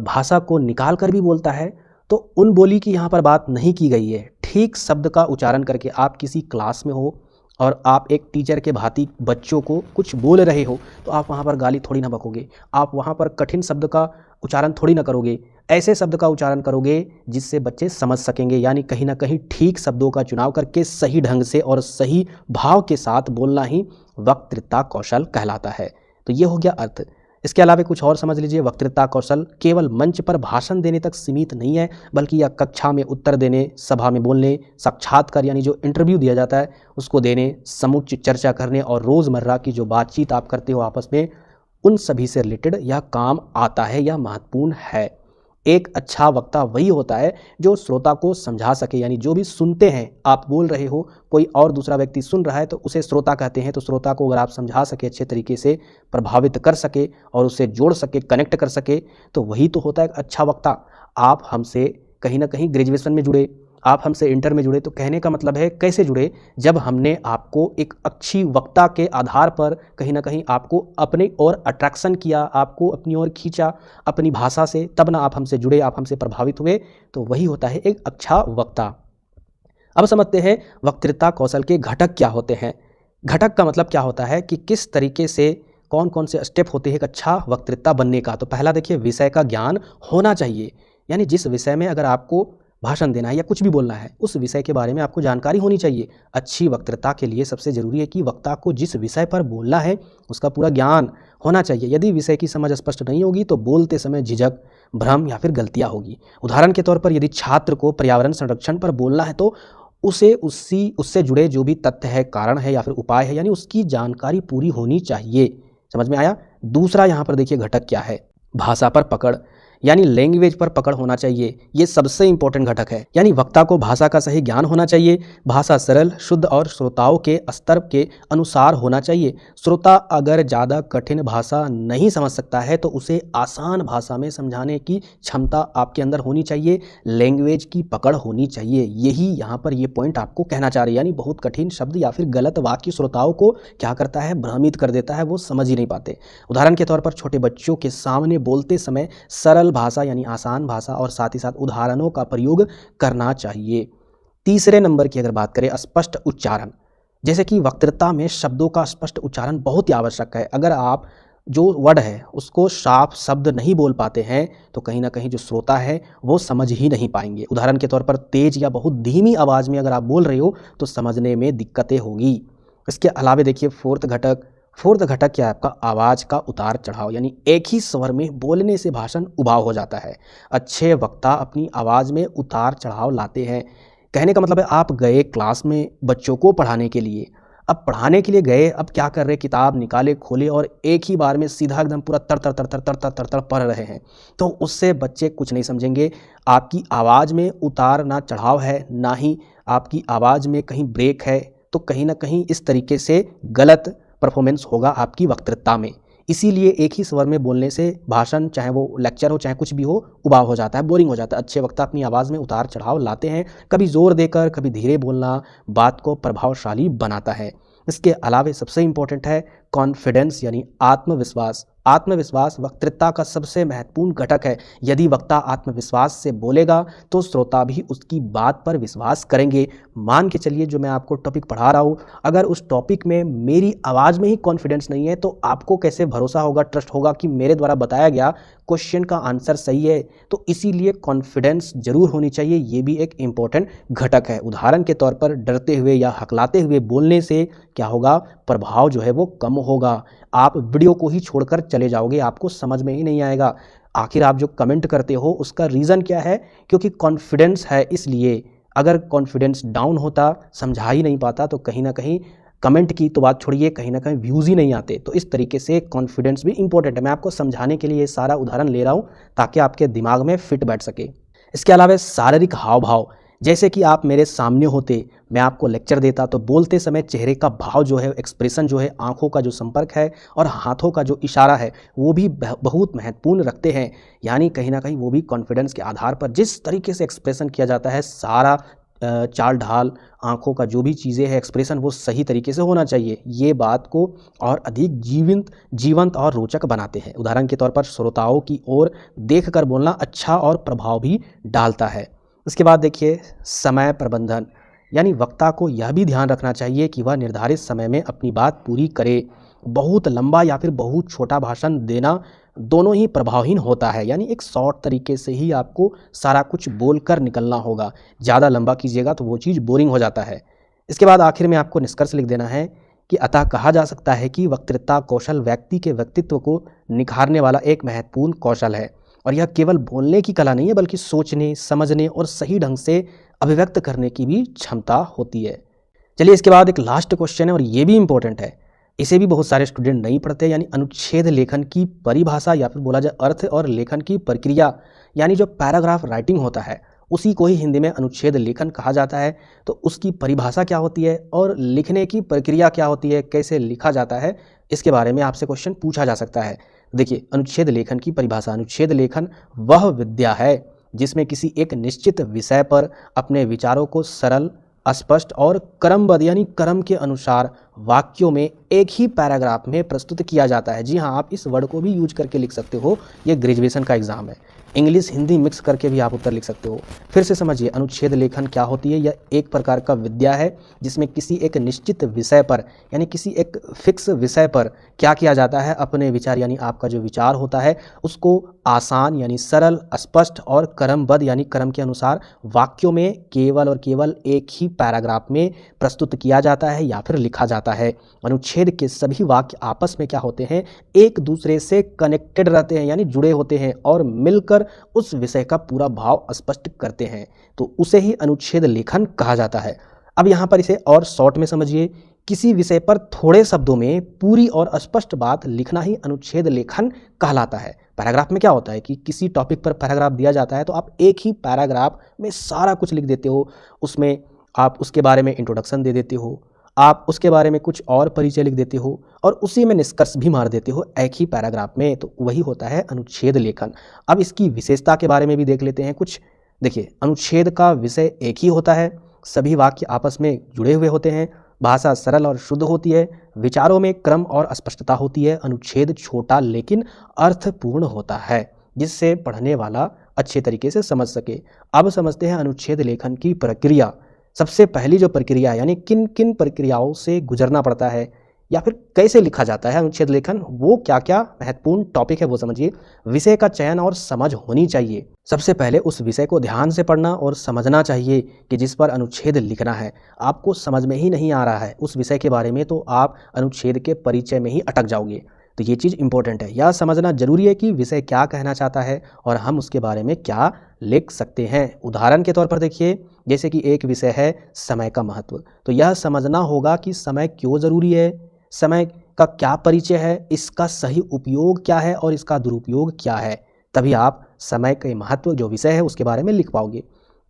भाषा को निकाल कर भी बोलता है, तो उन बोली की यहाँ पर बात नहीं की गई है। ठीक शब्द का उच्चारण करके आप किसी क्लास में हो और आप एक टीचर के भांति बच्चों को कुछ बोल रहे हो, तो आप वहाँ पर गाली थोड़ी ना बकोगे, आप वहाँ पर कठिन शब्द का उच्चारण थोड़ी ना करोगे, ऐसे शब्द का उच्चारण करोगे जिससे बच्चे समझ सकेंगे। यानी कहीं ना कहीं ठीक शब्दों का चुनाव करके सही ढंग से और सही भाव के साथ बोलना ही वक्तृता कौशल कहलाता है। तो ये हो गया अर्थ। इसके अलावा कुछ और समझ लीजिए, वक्तृता कौशल केवल मंच पर भाषण देने तक सीमित नहीं है, बल्कि यह कक्षा में उत्तर देने, सभा में बोलने, साक्षात्कार यानी जो इंटरव्यू दिया जाता है उसको देने, समुच्च चर्चा करने और रोज़मर्रा की जो बातचीत आप करते हो आपस में, उन सभी से रिलेटेड यह काम आता है, यह महत्वपूर्ण है। एक अच्छा वक्ता वही होता है जो श्रोता को समझा सके, यानी जो भी सुनते हैं, आप बोल रहे हो, कोई और दूसरा व्यक्ति सुन रहा है तो उसे श्रोता कहते हैं। तो श्रोता को अगर आप समझा सके, अच्छे तरीके से प्रभावित कर सके और उसे जोड़ सके, कनेक्ट कर सके, तो वही तो होता है एक अच्छा वक्ता। आप हमसे कहीं ना कहीं ग्रेजुएशन में जुड़े, आप हमसे इंटर में जुड़े, तो कहने का मतलब है कैसे जुड़े, जब हमने आपको एक अच्छी वक्ता के आधार पर कहीं ना कहीं आपको अपने ओर अट्रैक्शन किया, आपको अपनी ओर खींचा अपनी भाषा से, तब ना आप हमसे जुड़े, आप हमसे प्रभावित हुए, तो वही होता है एक अच्छा वक्ता। अब समझते हैं वक्तृता कौशल के घटक क्या होते हैं। घटक का मतलब क्या होता है कि किस तरीके से कौन कौन से स्टेप होते हैं एक अच्छा वक्तृता बनने का। तो पहला देखिए, विषय का ज्ञान होना चाहिए, यानी जिस विषय में अगर आपको भाषण देना है या कुछ भी बोलना है, उस विषय के बारे में आपको जानकारी होनी चाहिए। अच्छी वक्तृता के लिए सबसे ज़रूरी है कि वक्ता को जिस विषय पर बोलना है उसका पूरा ज्ञान होना चाहिए। यदि विषय की समझ स्पष्ट नहीं होगी तो बोलते समय झिझक, भ्रम या फिर गलतियाँ होगी। उदाहरण के तौर पर यदि छात्र को पर्यावरण संरक्षण पर बोलना है तो उसे उससे जुड़े जो भी तथ्य है, कारण है या फिर उपाय है, यानी उसकी जानकारी पूरी होनी चाहिए। समझ में आया? दूसरा यहाँ पर देखिए घटक क्या है, भाषा पर पकड़, यानी लैंग्वेज पर पकड़ होना चाहिए। ये सबसे इंपॉर्टेंट घटक है, यानी वक्ता को भाषा का सही ज्ञान होना चाहिए। भाषा सरल, शुद्ध और श्रोताओं के स्तर के अनुसार होना चाहिए। श्रोता अगर ज़्यादा कठिन भाषा नहीं समझ सकता है तो उसे आसान भाषा में समझाने की क्षमता आपके अंदर होनी चाहिए, लैंग्वेज की पकड़ होनी चाहिए। यही यहाँ पर ये पॉइंट आपको कहना चाह रही है, यानी बहुत कठिन शब्द या फिर गलत वाक्य श्रोताओं को क्या करता है, भ्रमित कर देता है, वो समझ ही नहीं पाते। उदाहरण के तौर पर छोटे बच्चों के सामने बोलते समय सरल भाषा यानी आसान भाषा और साथ ही साथ उदाहरणों का प्रयोग करना चाहिए। तीसरे नंबर की अगर बात करें, स्पष्ट उच्चारण, जैसे कि वक्तृता में शब्दों का स्पष्ट उच्चारण बहुत ही आवश्यक है। अगर आप जो वर्ड है उसको साफ शब्द नहीं बोल पाते हैं तो कहीं ना कहीं जो श्रोता है वो समझ ही नहीं पाएंगे। उदाहरण के तौर पर तेज या बहुत धीमी आवाज़ में अगर आप बोल रहे हो तो समझने में दिक्कतें होगी। इसके अलावा देखिए फोर्थ घटक क्या है आपका, आवाज़ का उतार चढ़ाव, यानी एक ही स्वर में बोलने से भाषण उबाऊ हो जाता है। अच्छे वक्ता अपनी आवाज़ में उतार चढ़ाव लाते हैं। कहने का मतलब है आप गए क्लास में बच्चों को पढ़ाने के लिए, अब पढ़ाने के लिए गए, अब क्या कर रहे, किताब निकाले, खोले और एक ही बार में सीधा एकदम पूरा तर तर तर तर तर तर तर तर पढ़ रहे हैं, तो उससे बच्चे कुछ नहीं समझेंगे। आपकी आवाज़ में उतार ना चढ़ाव है, ना ही आपकी आवाज़ में कहीं ब्रेक है, तो कहीं ना कहीं इस तरीके से गलत परफॉर्मेंस होगा आपकी वक्तृता में। इसीलिए एक ही स्वर में बोलने से भाषण, चाहे वो लेक्चर हो चाहे कुछ भी हो, उबाऊ हो जाता है, बोरिंग हो जाता है। अच्छे वक्ता अपनी आवाज़ में उतार चढ़ाव लाते हैं, कभी जोर देकर कभी धीरे बोलना बात को प्रभावशाली बनाता है। इसके अलावा सबसे इम्पोर्टेंट है कॉन्फिडेंस यानी आत्मविश्वास। आत्मविश्वास वक्तृता का सबसे महत्वपूर्ण घटक है। यदि वक्ता आत्मविश्वास से बोलेगा तो श्रोता भी उसकी बात पर विश्वास करेंगे। मान के चलिए जो मैं आपको टॉपिक पढ़ा रहा हूँ, अगर उस टॉपिक में मेरी आवाज़ में ही कॉन्फिडेंस नहीं है तो आपको कैसे भरोसा होगा, ट्रस्ट होगा कि मेरे द्वारा बताया गया क्वेश्चन का आंसर सही है। तो इसीलिए कॉन्फिडेंस जरूर होनी चाहिए, ये भी एक इम्पॉर्टेंट घटक है। उदाहरण के तौर पर डरते हुए या हकलाते हुए बोलने से क्या होगा, प्रभाव जो है वो कम होगा। आप वीडियो को ही छोड़कर चले जाओगे, आपको समझ में ही नहीं आएगा। आखिर आप जो कमेंट करते हो उसका रीज़न क्या है, क्योंकि कॉन्फिडेंस है इसलिए। अगर कॉन्फिडेंस डाउन होता, समझा ही नहीं पाता, तो कहीं ना कहीं कमेंट की तो बात छोड़िए, कहीं ना कहीं व्यूज़ ही नहीं आते। तो इस तरीके से कॉन्फिडेंस भी इंपॉर्टेंट है। मैं आपको समझाने के लिए ये सारा उदाहरण ले रहा हूँ ताकि आपके दिमाग में फिट बैठ सके। इसके अलावा शारीरिक हाव भाव, जैसे कि आप मेरे सामने होते, मैं आपको लेक्चर देता, तो बोलते समय चेहरे का भाव जो है, एक्सप्रेशन जो है, आंखों का जो संपर्क है और हाथों का जो इशारा है वो भी बहुत महत्वपूर्ण रखते हैं। यानी कहीं ना कहीं वो भी कॉन्फिडेंस के आधार पर जिस तरीके से एक्सप्रेशन किया जाता है, सारा चाल ढाल, आंखों का जो भी चीज़ें हैं, एक्सप्रेशन, वो सही तरीके से होना चाहिए। ये बात को और अधिक जीवंत और रोचक बनाते हैं। उदाहरण के तौर पर श्रोताओं की ओर देखकर बोलना अच्छा और प्रभाव भी डालता है। उसके बाद देखिए समय प्रबंधन, यानी वक्ता को यह भी ध्यान रखना चाहिए कि वह निर्धारित समय में अपनी बात पूरी करे। बहुत लंबा या फिर बहुत छोटा भाषण देना दोनों ही प्रभावहीन होता है। यानी एक शॉर्ट तरीके से ही आपको सारा कुछ बोलकर निकलना होगा। ज़्यादा लंबा कीजिएगा तो वो चीज़ बोरिंग हो जाता है। इसके बाद आखिर में आपको निष्कर्ष लिख देना है कि अतः कहा जा सकता है कि वक्तृता कौशल व्यक्ति के व्यक्तित्व को निखारने वाला एक महत्वपूर्ण कौशल है। और यह केवल बोलने की कला नहीं है, बल्कि सोचने, समझने और सही ढंग से अभिव्यक्त करने की भी क्षमता होती है। चलिए इसके बाद एक लास्ट क्वेश्चन है और ये भी इम्पोर्टेंट है, इसे भी बहुत सारे स्टूडेंट नहीं पढ़ते। यानी अनुच्छेद लेखन की परिभाषा या फिर बोला जाए अर्थ और लेखन की प्रक्रिया, यानी जो पैराग्राफ राइटिंग होता है उसी को ही हिंदी में अनुच्छेद लेखन कहा जाता है। तो उसकी परिभाषा क्या होती है और लिखने की प्रक्रिया क्या होती है, कैसे लिखा जाता है, इसके बारे में आपसे क्वेश्चन पूछा जा सकता है। देखिए अनुच्छेद लेखन की परिभाषा, अनुच्छेद लेखन वह विद्या है जिसमें किसी एक निश्चित विषय पर अपने विचारों को सरल, स्पष्ट और क्रमबद्ध यानी क्रम के अनुसार वाक्यों में एक ही पैराग्राफ में प्रस्तुत किया जाता है। जी हाँ, आप इस वर्ड को भी यूज करके लिख सकते हो, ये ग्रेजुएशन का एग्जाम है। इंग्लिश हिंदी मिक्स करके भी आप उत्तर लिख सकते हो। फिर से समझिए अनुच्छेद लेखन क्या होती है। यह एक प्रकार का विद्या है जिसमें किसी एक निश्चित विषय पर यानी किसी एक फिक्स विषय पर क्या किया जाता है, अपने विचार यानी आपका जो विचार होता है उसको आसान यानी सरल, स्पष्ट और क्रमबद्ध यानी क्रम के अनुसार वाक्यों में केवल और केवल एक ही पैराग्राफ में प्रस्तुत किया जाता है या फिर लिखा जाता है। अनुच्छेद के सभी वाक्य आपस में क्या होते हैं, एक दूसरे से कनेक्टेड रहते हैं यानी जुड़े होते हैं और मिलकर उस विषय का पूरा भाव स्पष्ट करते हैं। तो उसे ही अनुच्छेद लेखन कहा जाता है। अब यहाँ पर इसे और शॉर्ट में समझिए, किसी विषय पर थोड़े शब्दों में पूरी और स्पष्ट बात लिखना ही अनुच्छेद लेखन कहलाता है। पैराग्राफ में क्या होता है कि किसी टॉपिक पर पैराग्राफ दिया जाता है तो आप एक ही पैराग्राफ में सारा कुछ लिख देते हो। उसमें आप उसके बारे में इंट्रोडक्शन दे देते हो, आप उसके बारे में कुछ और परिचय लिख देते हो और उसी में निष्कर्ष भी मार देते हो एक ही पैराग्राफ में। तो वही होता है अनुच्छेद लेखन। अब इसकी विशेषता के बारे में भी देख लेते हैं कुछ। देखिए अनुच्छेद का विषय एक ही होता है, सभी वाक्य आपस में जुड़े हुए होते हैं, भाषा सरल और शुद्ध होती है, विचारों में क्रम और स्पष्टता होती है, अनुच्छेद छोटा लेकिन अर्थपूर्ण होता है जिससे पढ़ने वाला अच्छे तरीके से समझ सके। अब समझते हैं अनुच्छेद लेखन की प्रक्रिया। सबसे पहली जो प्रक्रिया यानी किन किन प्रक्रियाओं से गुजरना पड़ता है या फिर कैसे लिखा जाता है अनुच्छेद लेखन, वो क्या क्या महत्वपूर्ण टॉपिक है वो समझिए। विषय का चयन और समझ होनी चाहिए। सबसे पहले उस विषय को ध्यान से पढ़ना और समझना चाहिए कि जिस पर अनुच्छेद लिखना है। आपको समझ में ही नहीं आ रहा है उस विषय के बारे में तो आप अनुच्छेद के परिचय में ही अटक जाओगे। तो ये चीज़ इंपॉर्टेंट है, यह समझना जरूरी है कि विषय क्या कहना चाहता है और हम उसके बारे में क्या लिख सकते हैं। उदाहरण के तौर पर देखिए, जैसे कि एक विषय है समय का महत्व, तो यह समझना होगा कि समय क्यों ज़रूरी है, समय का क्या परिचय है, इसका सही उपयोग क्या है और इसका दुरुपयोग क्या है। तभी आप समय के महत्व जो विषय है उसके बारे में लिख पाओगे।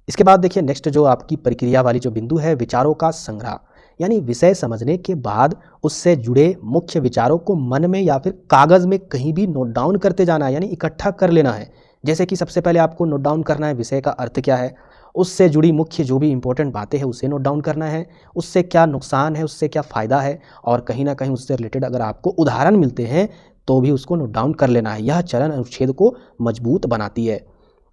इसके बाद देखिए नेक्स्ट जो आपकी प्रक्रिया वाली जो बिंदु है, विचारों का संग्रह, यानी विषय समझने के बाद उससे जुड़े मुख्य विचारों को मन में या फिर कागज़ में कहीं भी नोट डाउन करते जाना है, यानी इकट्ठा कर लेना है। जैसे कि सबसे पहले आपको नोट डाउन करना है विषय का अर्थ क्या है, उससे जुड़ी मुख्य जो भी इंपॉर्टेंट बातें हैं उसे नोट डाउन करना है, उससे क्या नुकसान है, उससे क्या फ़ायदा है, और कहीं ना कहीं उससे रिलेटेड अगर आपको उदाहरण मिलते हैं तो भी उसको नोट डाउन कर लेना है। यह चरण अनुच्छेद को मजबूत बनाती है।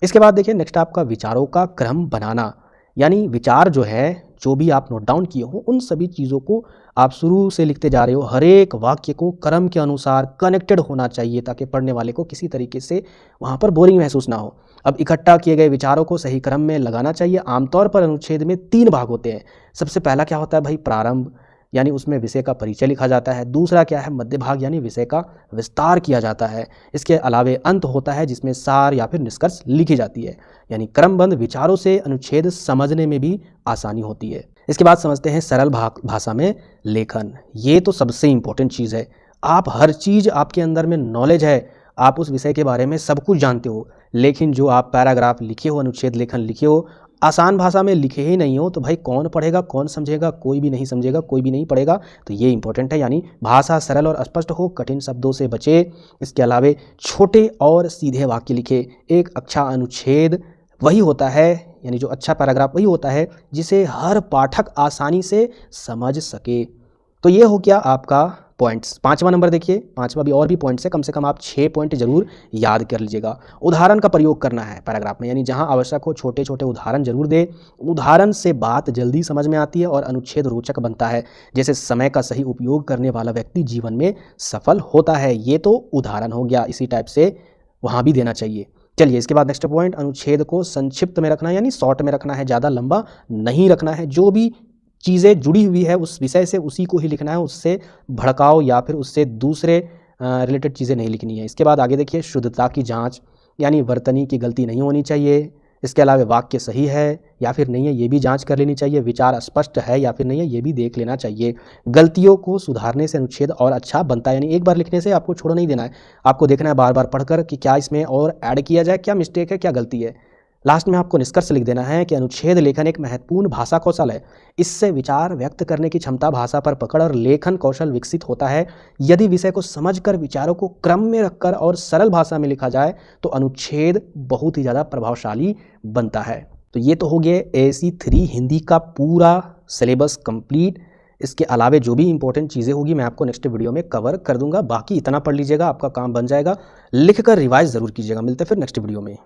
इसके बाद देखिए नेक्स्ट आपका विचारों का क्रम बनाना, यानी विचार जो है, जो भी आप नोट डाउन किए हो उन सभी चीज़ों को आप शुरू से लिखते जा रहे हो। हर एक वाक्य को क्रम के अनुसार कनेक्टेड होना चाहिए ताकि पढ़ने वाले को किसी तरीके से वहाँ पर बोरिंग महसूस ना हो। अब इकट्ठा किए गए विचारों को सही क्रम में लगाना चाहिए। आमतौर पर अनुच्छेद में 3 भाग होते हैं। सबसे पहला क्या होता है भाई, प्रारंभ, यानी उसमें विषय का परिचय लिखा जाता है। दूसरा क्या है, मध्य भाग, यानी विषय का विस्तार किया जाता है। इसके अलावे अंत होता है जिसमें सार या फिर निष्कर्ष लिखी जाती है। यानी क्रमबद्ध विचारों से अनुच्छेद समझने में भी आसानी होती है। इसके बाद समझते हैं सरल भाषा में लेखन। ये तो सबसे इम्पोर्टेंट चीज़ है। आप हर चीज़, आपके अंदर में नॉलेज है, आप उस विषय के बारे में सब कुछ जानते हो, लेकिन जो आप पैराग्राफ लिखे हो, अनुच्छेद लेखन लिखे हो, आसान भाषा में लिखे ही नहीं हो तो भाई कौन पढ़ेगा, कौन समझेगा? कोई भी नहीं समझेगा, कोई भी नहीं पढ़ेगा। तो ये इंपॉर्टेंट है, यानी भाषा सरल और स्पष्ट हो, कठिन शब्दों से बचे। इसके अलावे छोटे और सीधे वाक्य लिखे। एक अच्छा अनुच्छेद वही होता है, यानी जो अच्छा पैराग्राफ वही होता है जिसे हर पाठक आसानी से समझ सके। तो ये हो गया आपका पॉइंट्स। 5वां नंबर देखिए, 5वां भी और भी पॉइंट्स है, कम से कम आप 6 पॉइंट जरूर याद कर लीजिएगा। उदाहरण का प्रयोग करना है पैराग्राफ में, यानी जहां आवश्यक हो छोटे छोटे उदाहरण जरूर दे। उदाहरण से बात जल्दी समझ में आती है और अनुच्छेद रोचक बनता है। जैसे समय का सही उपयोग करने वाला व्यक्ति जीवन में सफल होता है। ये तो उदाहरण हो गया, इसी टाइप से वहाँ भी देना चाहिए। चलिए इसके बाद नेक्स्ट पॉइंट, अनुच्छेद को संक्षिप्त में रखना है, यानी शॉर्ट में रखना है, ज़्यादा लंबा नहीं रखना है। जो भी चीज़ें जुड़ी हुई है उस विषय से उसी को ही लिखना है, उससे भड़काओ या फिर उससे दूसरे रिलेटेड चीज़ें नहीं लिखनी है। इसके बाद आगे देखिए, शुद्धता की जांच, यानी वर्तनी की गलती नहीं होनी चाहिए। इसके अलावा वाक्य सही है या फिर नहीं है ये भी जांच कर लेनी चाहिए। विचार स्पष्ट है या फिर नहीं है ये भी देख लेना चाहिए। गलतियों को सुधारने से अनुच्छेद और अच्छा बनता है, यानी एक बार लिखने से आपको छोड़ नहीं देना है, आपको देखना है बार बार पढ़कर कि क्या इसमें और ऐड किया जाए, क्या मिस्टेक है, क्या गलती है। लास्ट में आपको निष्कर्ष लिख देना है कि अनुच्छेद लेखन एक महत्वपूर्ण भाषा कौशल है। इससे विचार व्यक्त करने की क्षमता, भाषा पर पकड़ और लेखन कौशल विकसित होता है। यदि विषय को समझकर विचारों को क्रम में रखकर और सरल भाषा में लिखा जाए तो अनुच्छेद बहुत ही ज़्यादा प्रभावशाली बनता है। तो ये तो हो गया AC3 हिंदी का पूरा सिलेबस कंप्लीट। इसके अलावे जो भी इंपॉर्टेंट चीज़ें होगी मैं आपको नेक्स्ट वीडियो में कवर कर दूंगा। बाकी इतना पढ़ लीजिएगा, आपका काम बन जाएगा। लिखकर रिवाइज ज़रूर कीजिएगा। मिलते हैं फिर नेक्स्ट वीडियो में।